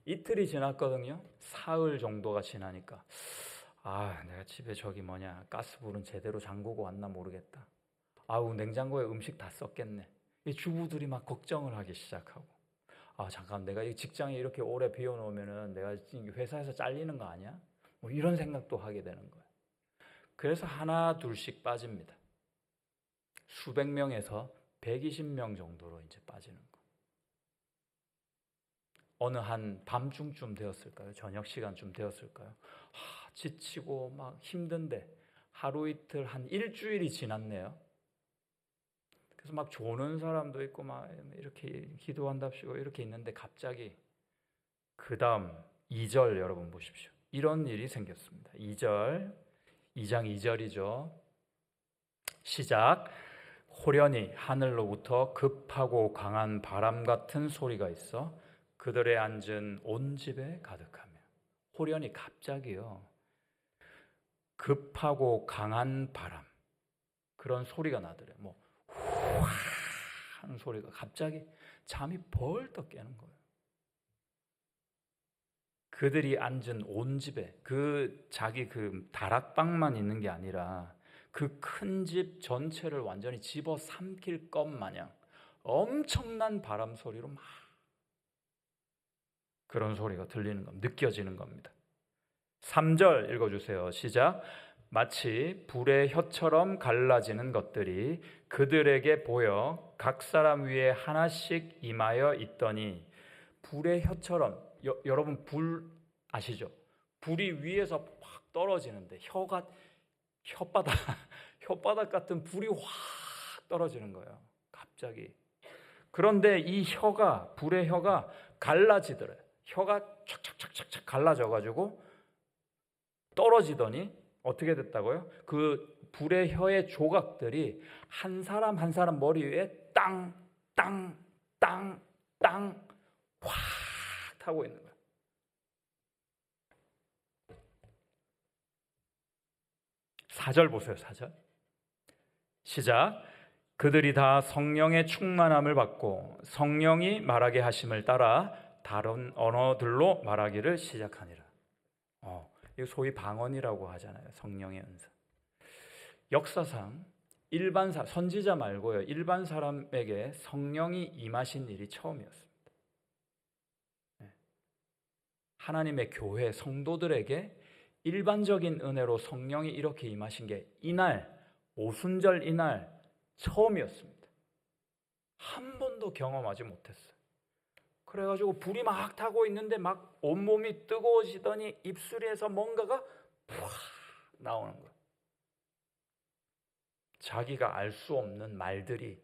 이틀이 지났거든요. 사흘 정도가 지나니까 내가 집에 저기 가스불은 제대로 잠그고 왔나 모르겠다. 아우, 냉장고에 음식 다 썩겠네. 이 주부들이 막 걱정을 하기 시작하고, 잠깐, 내가 이 직장에 이렇게 오래 비워놓으면은 내가 회사에서 잘리는 거 아니야? 뭐 이런 생각도 하게 되는 거예요. 그래서 하나 둘씩 빠집니다. 수백 명에서 120명 정도로 이제 빠지는 거. 어느 한 밤중쯤 되었을까요? 저녁 시간쯤 되었을까요? 지치고 막 힘든데 하루 이틀 한 일주일이 지났네요. 그래서 막 조는 사람도 있고 막 이렇게 기도한답시고 이렇게 있는데 갑자기 그 다음 2절 여러분 보십시오. 이런 일이 생겼습니다. 2장 2절이죠. 시작. 호련히 하늘로부터 급하고 강한 바람 같은 소리가 있어 그들의 앉은 온 집에 가득하며. 호련히 갑자기요. 급하고 강한 바람, 그런 소리가 나더래요. 뭐 후아 하는 소리가 갑자기 잠이 벌떡 깨는 거예요. 그들이 앉은 온 집에, 자기 다락방만 있는 게 아니라 그 큰 집 전체를 완전히 집어삼킬 것 마냥 엄청난 바람 소리로 막 그런 소리가 들리는 겁니다. 느껴지는 겁니다. 3절 읽어주세요. 시작. 마치 불의 혀처럼 갈라지는 것들이 그들에게 보여 각 사람 위에 하나씩 임하여 있더니. 불의 혀처럼, 여러분 불 아시죠? 불이 위에서 확 떨어지는데 혓바닥 같은 불이 확 떨어지는 거예요. 갑자기. 그런데 이 불의 혀가 갈라지더래요. 혀가 착착착착 갈라져가지고 떨어지더니 어떻게 됐다고요? 그 불의 혀의 조각들이 한 사람 한 사람 머리 위에 땅 확 타고 있는 거예요. 사절 보세요. 4절. 시작. 그들이 다 성령의 충만함을 받고 성령이 말하게 하심을 따라 다른 언어들로 말하기를 시작하니라. 이거 소위 방언이라고 하잖아요. 성령의 은사. 역사상 선지자 말고요, 일반 사람에게 성령이 임하신 일이 처음이었습니다. 하나님의 교회 성도들에게 일반적인 은혜로 성령이 이렇게 임하신 게 이날, 오순절 이날 처음이었습니다. 한 번도 경험하지 못했어요. 그래가지고 불이 막 타고 있는데 막 온몸이 뜨거워지더니 입술에서 뭔가가 푸아 나오는 거예요. 자기가 알 수 없는 말들이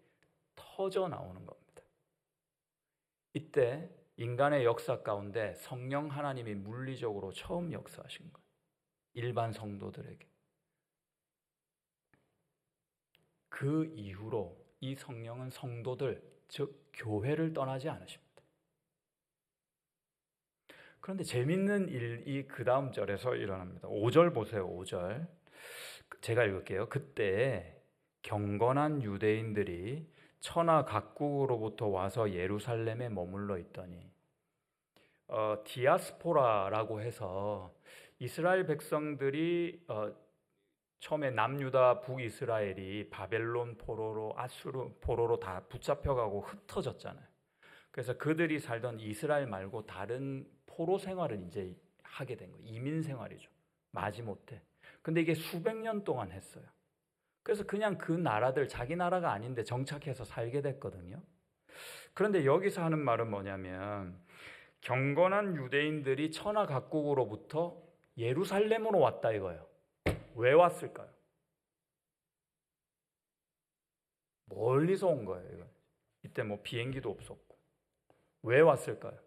터져 나오는 겁니다. 이때 인간의 역사 가운데 성령 하나님이 물리적으로 처음 역사하신 거예요. 일반 성도들에게. 그 이후로 이 성령은 성도들, 즉 교회를 떠나지 않으십니다. 그런데 재밌는 일이 그 다음 절에서 일어납니다. 5절 보세요. 5절. 제가 읽을게요. 그때 경건한 유대인들이 천하 각국으로부터 와서 예루살렘에 머물러 있더니, 디아스포라라고 해서 이스라엘 백성들이 처음에 남유다 북이스라엘이 바벨론 포로로 아수르 포로로 다 붙잡혀가고 흩어졌잖아요. 그래서 그들이 살던 이스라엘 말고 다른 포로 생활을 이제 하게 된 거예요. 이민 생활이죠. 마지못해. 근데 이게 수백 년 동안 했어요. 그래서 그냥 그 나라들 자기 나라가 아닌데 정착해서 살게 됐거든요. 그런데 여기서 하는 말은 뭐냐면 경건한 유대인들이 천하 각국으로부터 예루살렘으로 왔다 이거예요. 왜 왔을까요? 멀리서 온 거예요. 이거. 이때 뭐 비행기도 없었고. 왜 왔을까요?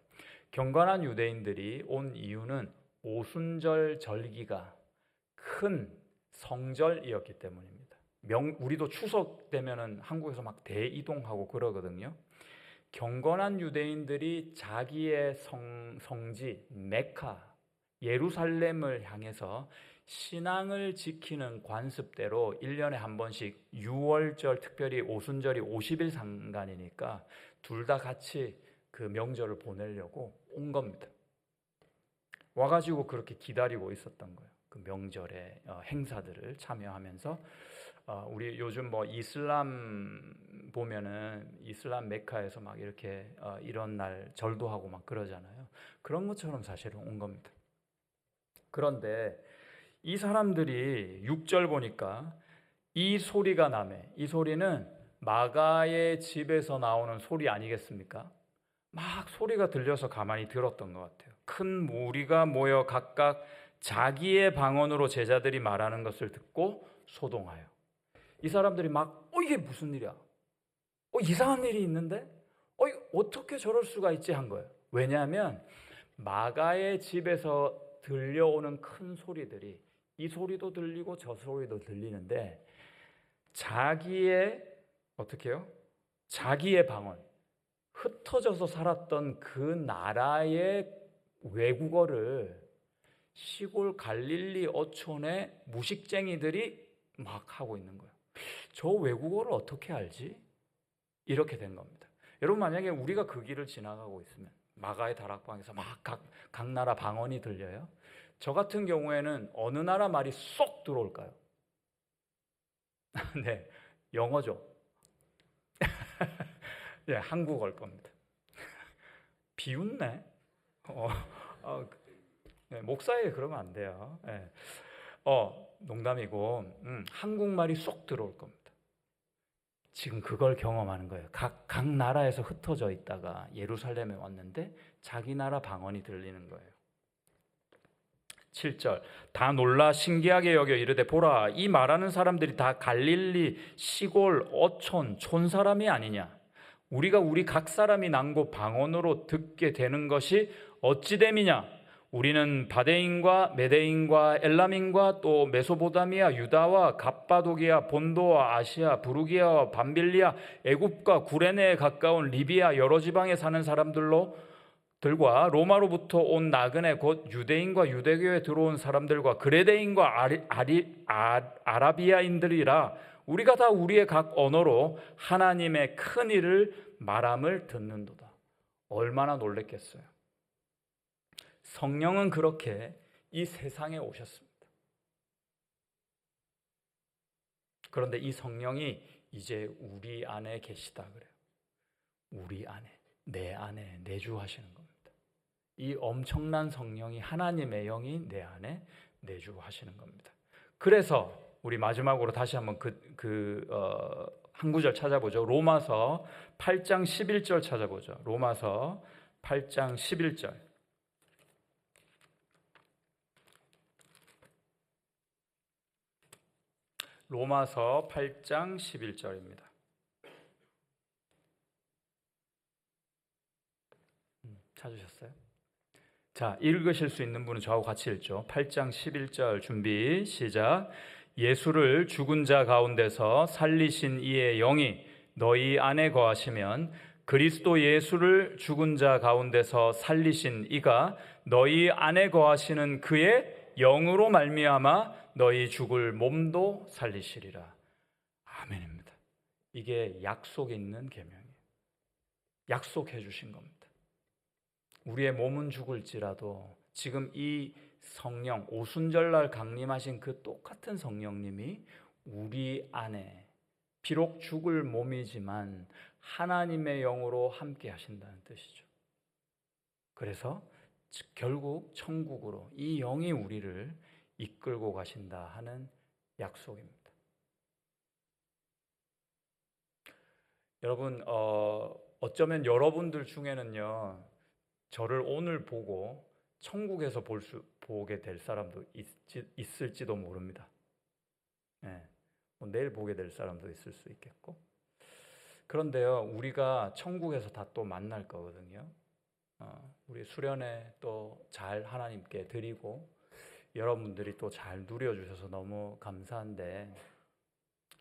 경건한 유대인들이 온 이유는 오순절 절기가 큰 성절이었기 때문입니다. 우리도 추석 되면은 한국에서 막 대이동하고 그러거든요. 경건한 유대인들이 자기의 성지 메카 예루살렘을 향해서 신앙을 지키는 관습대로 1년에 한 번씩 6월절, 특별히 오순절이 50일 상간이니까 둘 다 같이 그 명절을 보내려고 온 겁니다. 와가지고 그렇게 기다리고 있었던 거예요. 그 명절의 행사들을 참여하면서 우리 요즘 뭐 이슬람 보면은 이슬람 메카에서 막 이렇게 이런 날 절도 하고 막 그러잖아요. 그런 것처럼 사실은 온 겁니다. 그런데 이 사람들이 6절 보니까 이 소리가 나매. 이 소리는 마가의 집에서 나오는 소리 아니겠습니까? 막 소리가 들려서 가만히 들었던 것 같아요. 큰 무리가 모여 각각 자기의 방언으로 제자들이 말하는 것을 듣고 소동하여. 이 사람들이 막 이게 무슨 일이야? 이상한 일이 있는데? 어떻게 저럴 수가 있지 한 거예요. 왜냐하면 마가의 집에서 들려오는 큰 소리들이 이 소리도 들리고 저 소리도 들리는데 자기의 어떻게 해요? 자기의 방언, 흩어져서 살았던 그 나라의 외국어를 시골 갈릴리 어촌의 무식쟁이들이 막 하고 있는 거예요. 저 외국어를 어떻게 알지? 이렇게 된 겁니다. 여러분 만약에 우리가 그 길을 지나가고 있으면 마가의 다락방에서 막 각 나라 방언이 들려요. 저 같은 경우에는 어느 나라 말이 쏙 들어올까요? 네, 영어죠. 네, 한국어일 겁니다. 비웃네. 네, 목사에게 그러면 안 돼요. 네. 농담이고 한국말이 쏙 들어올 겁니다. 지금 그걸 경험하는 거예요. 각 나라에서 흩어져 있다가 예루살렘에 왔는데 자기 나라 방언이 들리는 거예요. 7절 다 놀라 신기하게 여겨 이르되 보라 이 말하는 사람들이 다 갈릴리 시골 어촌 촌 사람이 아니냐 우리가 우리 각 사람이 난 곳 방언으로 듣게 되는 것이 어찌 됨이냐 우리는 바데인과 메데인과 엘람인과 또 메소포타미아 유다와 갑바도기아 본도와 아시아 부르기아와 밤빌리아 애굽과 구레네에 가까운 리비아 여러 지방에 사는 사람들과 로마로부터 온 나그네 곧 유대인과 유대교에 들어온 사람들과 그레데인과 아라비아인들이라 우리가 다 우리의 각 언어로 하나님의 큰 일을 말함을 듣는도다. 얼마나 놀랬겠어요. 성령은 그렇게 이 세상에 오셨습니다. 그런데 이 성령이 이제 우리 안에 계시다 그래요. 우리 안에, 내 안에 내주하시는 겁니다. 이 엄청난 성령이 하나님의 영이 내 안에 내주하시는 겁니다. 그래서 우리 마지막으로 다시 한번 한 구절 찾아보죠. 로마서 8장 11절 찾아보죠. 로마서 8장 11절. 로마서 8장 11절입니다. 찾으셨어요? 자, 읽으실 수 있는 분은 저하고 같이 읽죠. 8장 11절 준비 시작. 예수를 죽은 자 가운데서 살리신 이의 영이 너희 안에 거하시면 그리스도 예수를 죽은 자 가운데서 살리신 이가 너희 안에 거하시는 그의 영으로 말미암아 너희 죽을 몸도 살리시리라. 아멘입니다. 이게 약속 있는 계명이에요. 약속해 주신 겁니다. 우리의 몸은 죽을지라도 지금 이 성령 오순절날 강림하신 그 똑같은 성령님이 우리 안에 비록 죽을 몸이지만 하나님의 영으로 함께 하신다는 뜻이죠. 그래서 결국 천국으로 이 영이 우리를 이끌고 가신다 하는 약속입니다. 여러분 어쩌면 여러분들 중에는요 저를 오늘 보고 천국에서 보게 될 사람도 있을지도 모릅니다. 네, 내일 보게 될 사람도 있을 수 있겠고 그런데요 우리가 천국에서 다 또 만날 거거든요. 우리 수련회 또 잘 하나님께 드리고 여러분들이 또 잘 누려주셔서 너무 감사한데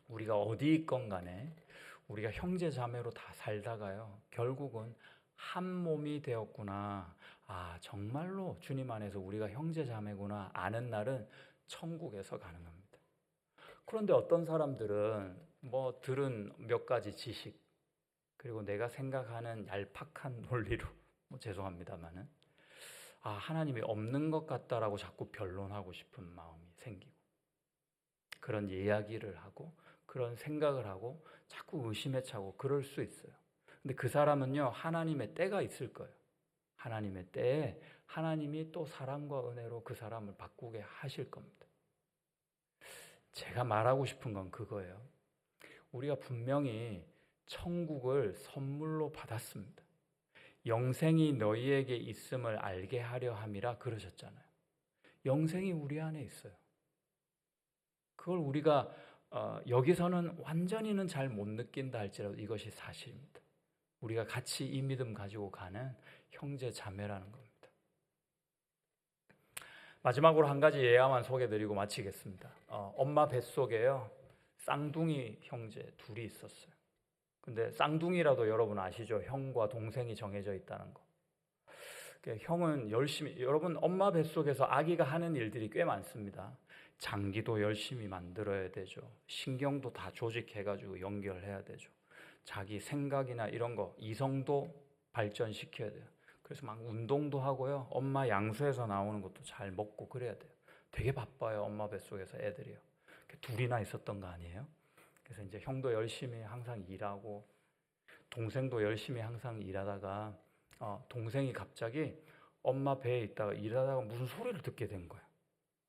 우리가 어디 있건 간에 우리가 형제 자매로 다 살다가요 결국은 한 몸이 되었구나 정말로 주님 안에서 우리가 형제 자매구나 아는 날은 천국에서 가능합니다. 그런데 어떤 사람들은 들은 몇 가지 지식 그리고 내가 생각하는 얄팍한 논리로 죄송합니다만은 하나님이 없는 것 같다라고 자꾸 변론하고 싶은 마음이 생기고, 그런 이야기를 하고 그런 생각을 하고 자꾸 의심에 차고 그럴 수 있어요. 근데 그 사람은요, 하나님의 때가 있을 거예요. 하나님의 때에 하나님이 또 사랑과 은혜로 그 사람을 바꾸게 하실 겁니다. 제가 말하고 싶은 건 그거예요. 우리가 분명히 천국을 선물로 받았습니다. 영생이 너희에게 있음을 알게 하려 함이라 그러셨잖아요. 영생이 우리 안에 있어요. 그걸 우리가 여기서는 완전히는 잘 못 느낀다 할지라도 이것이 사실입니다. 우리가 같이 이 믿음 가지고 가는 형제 자매라는 겁니다. 마지막으로 한 가지 예화만 소개드리고 마치겠습니다. 엄마 뱃속에요, 쌍둥이 형제 둘이 있었어요. 근데 쌍둥이라도 여러분 아시죠? 형과 동생이 정해져 있다는 거. 형은 열심히, 여러분 엄마 뱃속에서 아기가 하는 일들이 꽤 많습니다. 장기도 열심히 만들어야 되죠. 신경도 다 조직해가지고 연결해야 되죠. 자기 생각이나 이런 거, 이성도 발전시켜야 돼요. 그래서 막 운동도 하고요. 엄마 양수에서 나오는 것도 잘 먹고 그래야 돼요. 되게 바빠요. 엄마 뱃속에서 애들이요. 둘이나 있었던 거 아니에요? 그래서 이제 형도 열심히 항상 일하고 동생도 열심히 항상 일하다가 동생이 갑자기 엄마 배에 있다가 일하다가 무슨 소리를 듣게 된 거예요.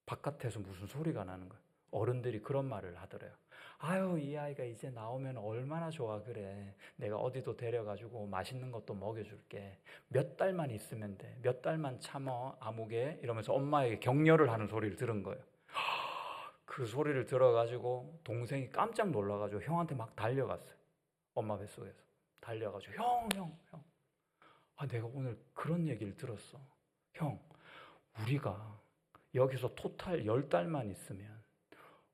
바깥에서 무슨 소리가 나는 거예요. 어른들이 그런 말을 하더래요. 아유, 이 아이가 이제 나오면 얼마나 좋아. 그래, 내가 어디도 데려가지고 맛있는 것도 먹여줄게. 몇 달만 있으면 돼. 몇 달만 참어, 아무개. 이러면서 엄마에게 격려를 하는 소리를 들은 거예요. 그 소리를 들어가지고 동생이 깜짝 놀라가지고 형한테 막 달려갔어요. 엄마 뱃속에서 달려가지고 형. 내가 오늘 그런 얘기를 들었어. 형, 우리가 여기서 토탈 10달만 있으면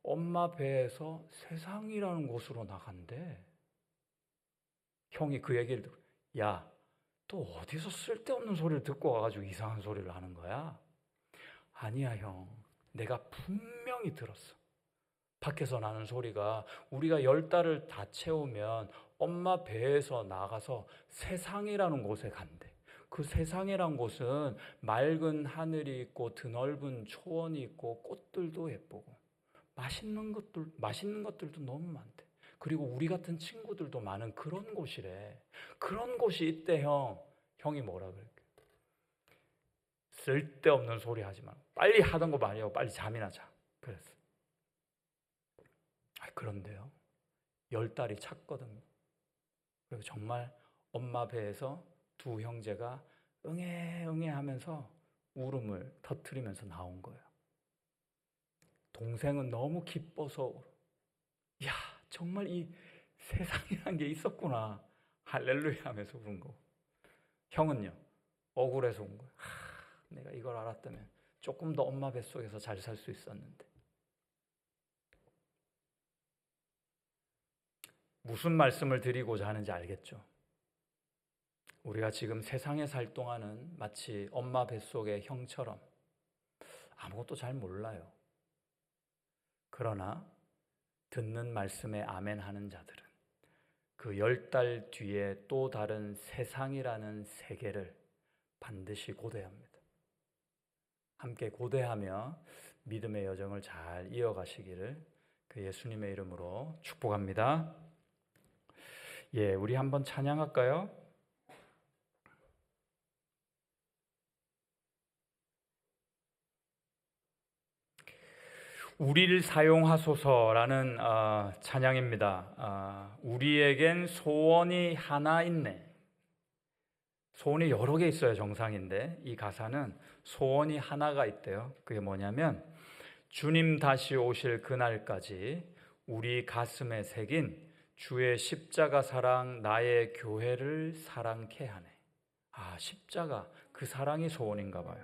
엄마 배에서 세상이라는 곳으로 나간대. 형이 그 얘기를 듣고, 야, 또 어디서 쓸데없는 소리를 듣고 와가지고 이상한 소리를 하는 거야? 아니야 형, 내가 분명히 들었어. 밖에서 나는 소리가 우리가 10달을 다 채우면 엄마 배에서 나가서 세상이라는 곳에 간대. 그 세상이란 곳은 맑은 하늘이 있고 드넓은 초원이 있고 꽃들도 예쁘고 맛있는 것들도 너무 많대. 그리고 우리 같은 친구들도 많은 그런 곳이래. 그런 곳이 있대 형. 형이 뭐라 그럴게? 쓸데없는 소리 하지 마. 빨리 하던 거 많이 하고 빨리 잠이나 자. 그랬어. 그런데요, 10달이 찼거든요. 그리고 정말 엄마 배에서 두 형제가 응애 하면서 울음을 터뜨리면서 나온 거예요. 동생은 너무 기뻐서 야, 정말 이 세상이란 게 있었구나, 할렐루야 하면서 우는 거고, 형은요 억울해서 온 거예요. 내가 이걸 알았다면 조금 더 엄마 뱃속에서 잘 살 수 있었는데. 무슨 말씀을 드리고자 하는지 알겠죠? 우리가 지금 세상에 살 동안은 마치 엄마 뱃속의 형처럼 아무것도 잘 몰라요. 그러나 듣는 말씀에 아멘 하는 자들은 그 10달 뒤에 또 다른 세상이라는 세계를 반드시 고대합니다. 함께 고대하며 믿음의 여정을 잘 이어가시기를 그 예수님의 이름으로 축복합니다. 우리 한번 찬양할까요? 우리를 사용하소서라는 찬양입니다. 우리에겐 소원이 하나 있네. 소원이 여러 개 있어야 정상인데 이 가사는 소원이 하나가 있대요. 그게 뭐냐면 주님 다시 오실 그날까지 우리 가슴에 새긴 주의 십자가 사랑 나의 교회를 사랑케 하네. 십자가, 그 사랑이 소원인가 봐요.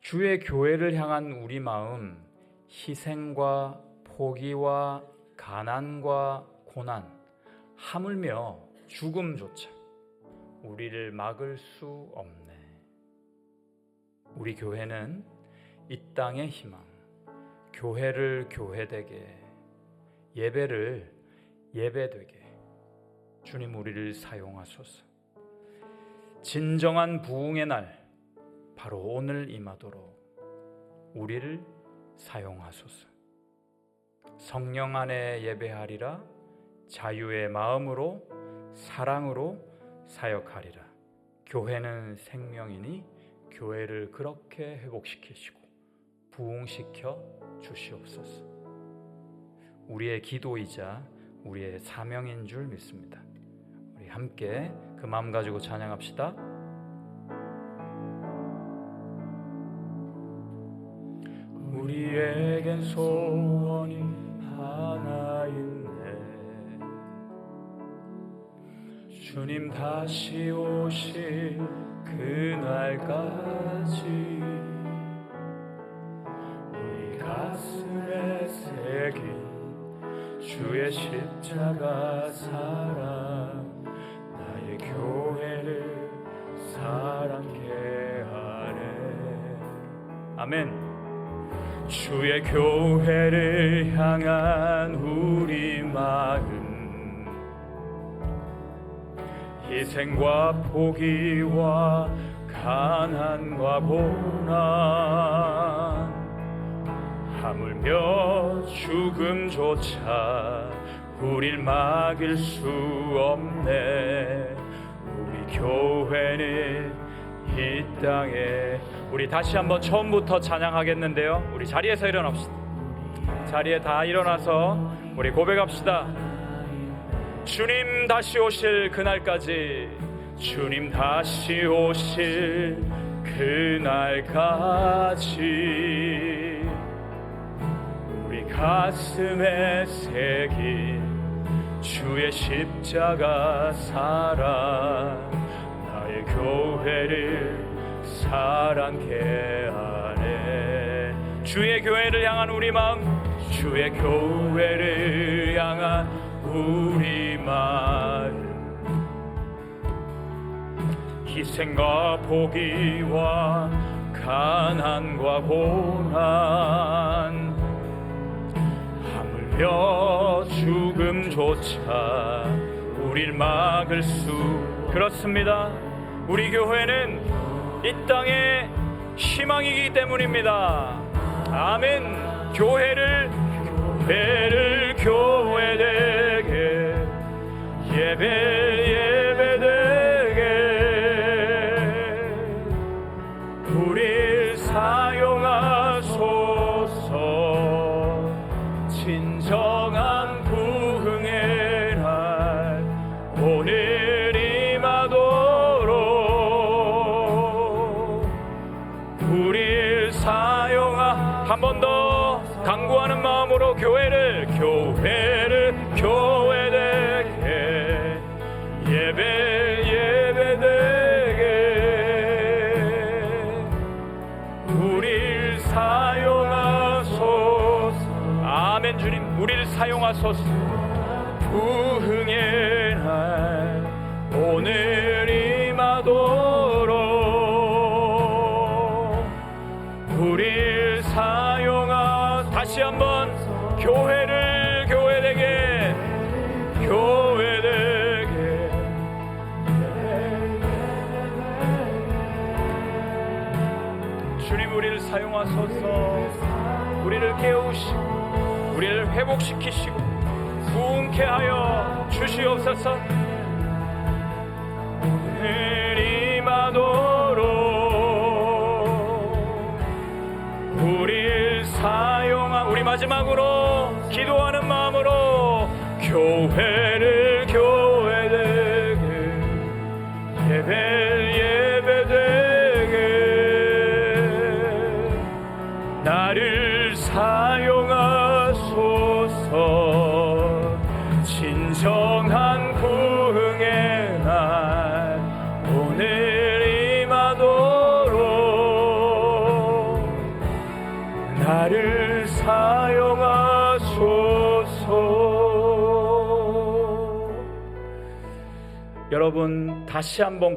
주의 교회를 향한 우리 마음, 희생과 포기와 가난과 고난, 하물며 죽음조차 우리를 막을 수 없네. 우리 교회는 이 땅의 희망, 교회를 교회되게, 예배를 예배되게 주님 우리를 사용하소서. 진정한 부흥의 날, 바로 오늘 임하도록 우리를 사용하소서. 성령 안에 예배하리라. 자유의 마음으로 사랑으로 사역하리라. 교회는 생명이니 교회를 그렇게 회복시키시고 부흥시켜 주시옵소서. 우리의 기도이자 우리의 사명인 줄 믿습니다. 우리 함께 그 마음 가지고 찬양합시다. 우리에겐 소원이 하나 있네. 주님 다시 오실 그날까지 우리 가슴에 새긴 주의 십자가 사랑, 나의 교회를 사랑케 하네. 아멘. 주의 교회를 향한 우리 마음, 희생과 포기와 가난과 고난, 하물며 죽음조차 우릴 막을 수 없네. 우리 교회는 이 땅에, 우리 다시 한번 처음부터 찬양하겠는데요, 우리 자리에서 일어납시다. 자리에 다 일어나서 우리 고백합시다. 주님 다시 오실 그날까지, 주님 다시 오실 그날까지 우리 가슴에 새긴 주의 십자가 사랑, 나의 교회를 사랑케 하네. 주의 교회를 향한 우리 마음, 주의 교회를 향한 우리 마음, 희생과 포기와 가난과 고난, 하물며 죽음조차 우릴 막을 수. 그렇습니다. 우리 교회는 이 땅의 희망이기 때문입니다. 아멘. 교회를 교회되게, 예배되게 우릴 사용하소서. 진정한 부흥의 날 오늘 임하도록 우릴 한 번 더 강구하는 마음으로 교회를 교회되게, 예배되게 우릴 사용하소서. 아멘. 주님 우리를 사용하소서. 부흥의 날 오늘 임하도록 우릴 다시 한번 교회를 교회되게 주님 우리를 사용하소서. 우리를 깨우시고 우리를 회복시키시고 부흥케 하여 주시옵소서. 오늘 임하도록 우리를 우리 마지막으로 기도하는 마음으로 교회를 교회되게, 예배되게 나를 사용하소서. 진정한 부흥의 날 오늘 임하도록 나를 사용하소서. 여러분 다시 한번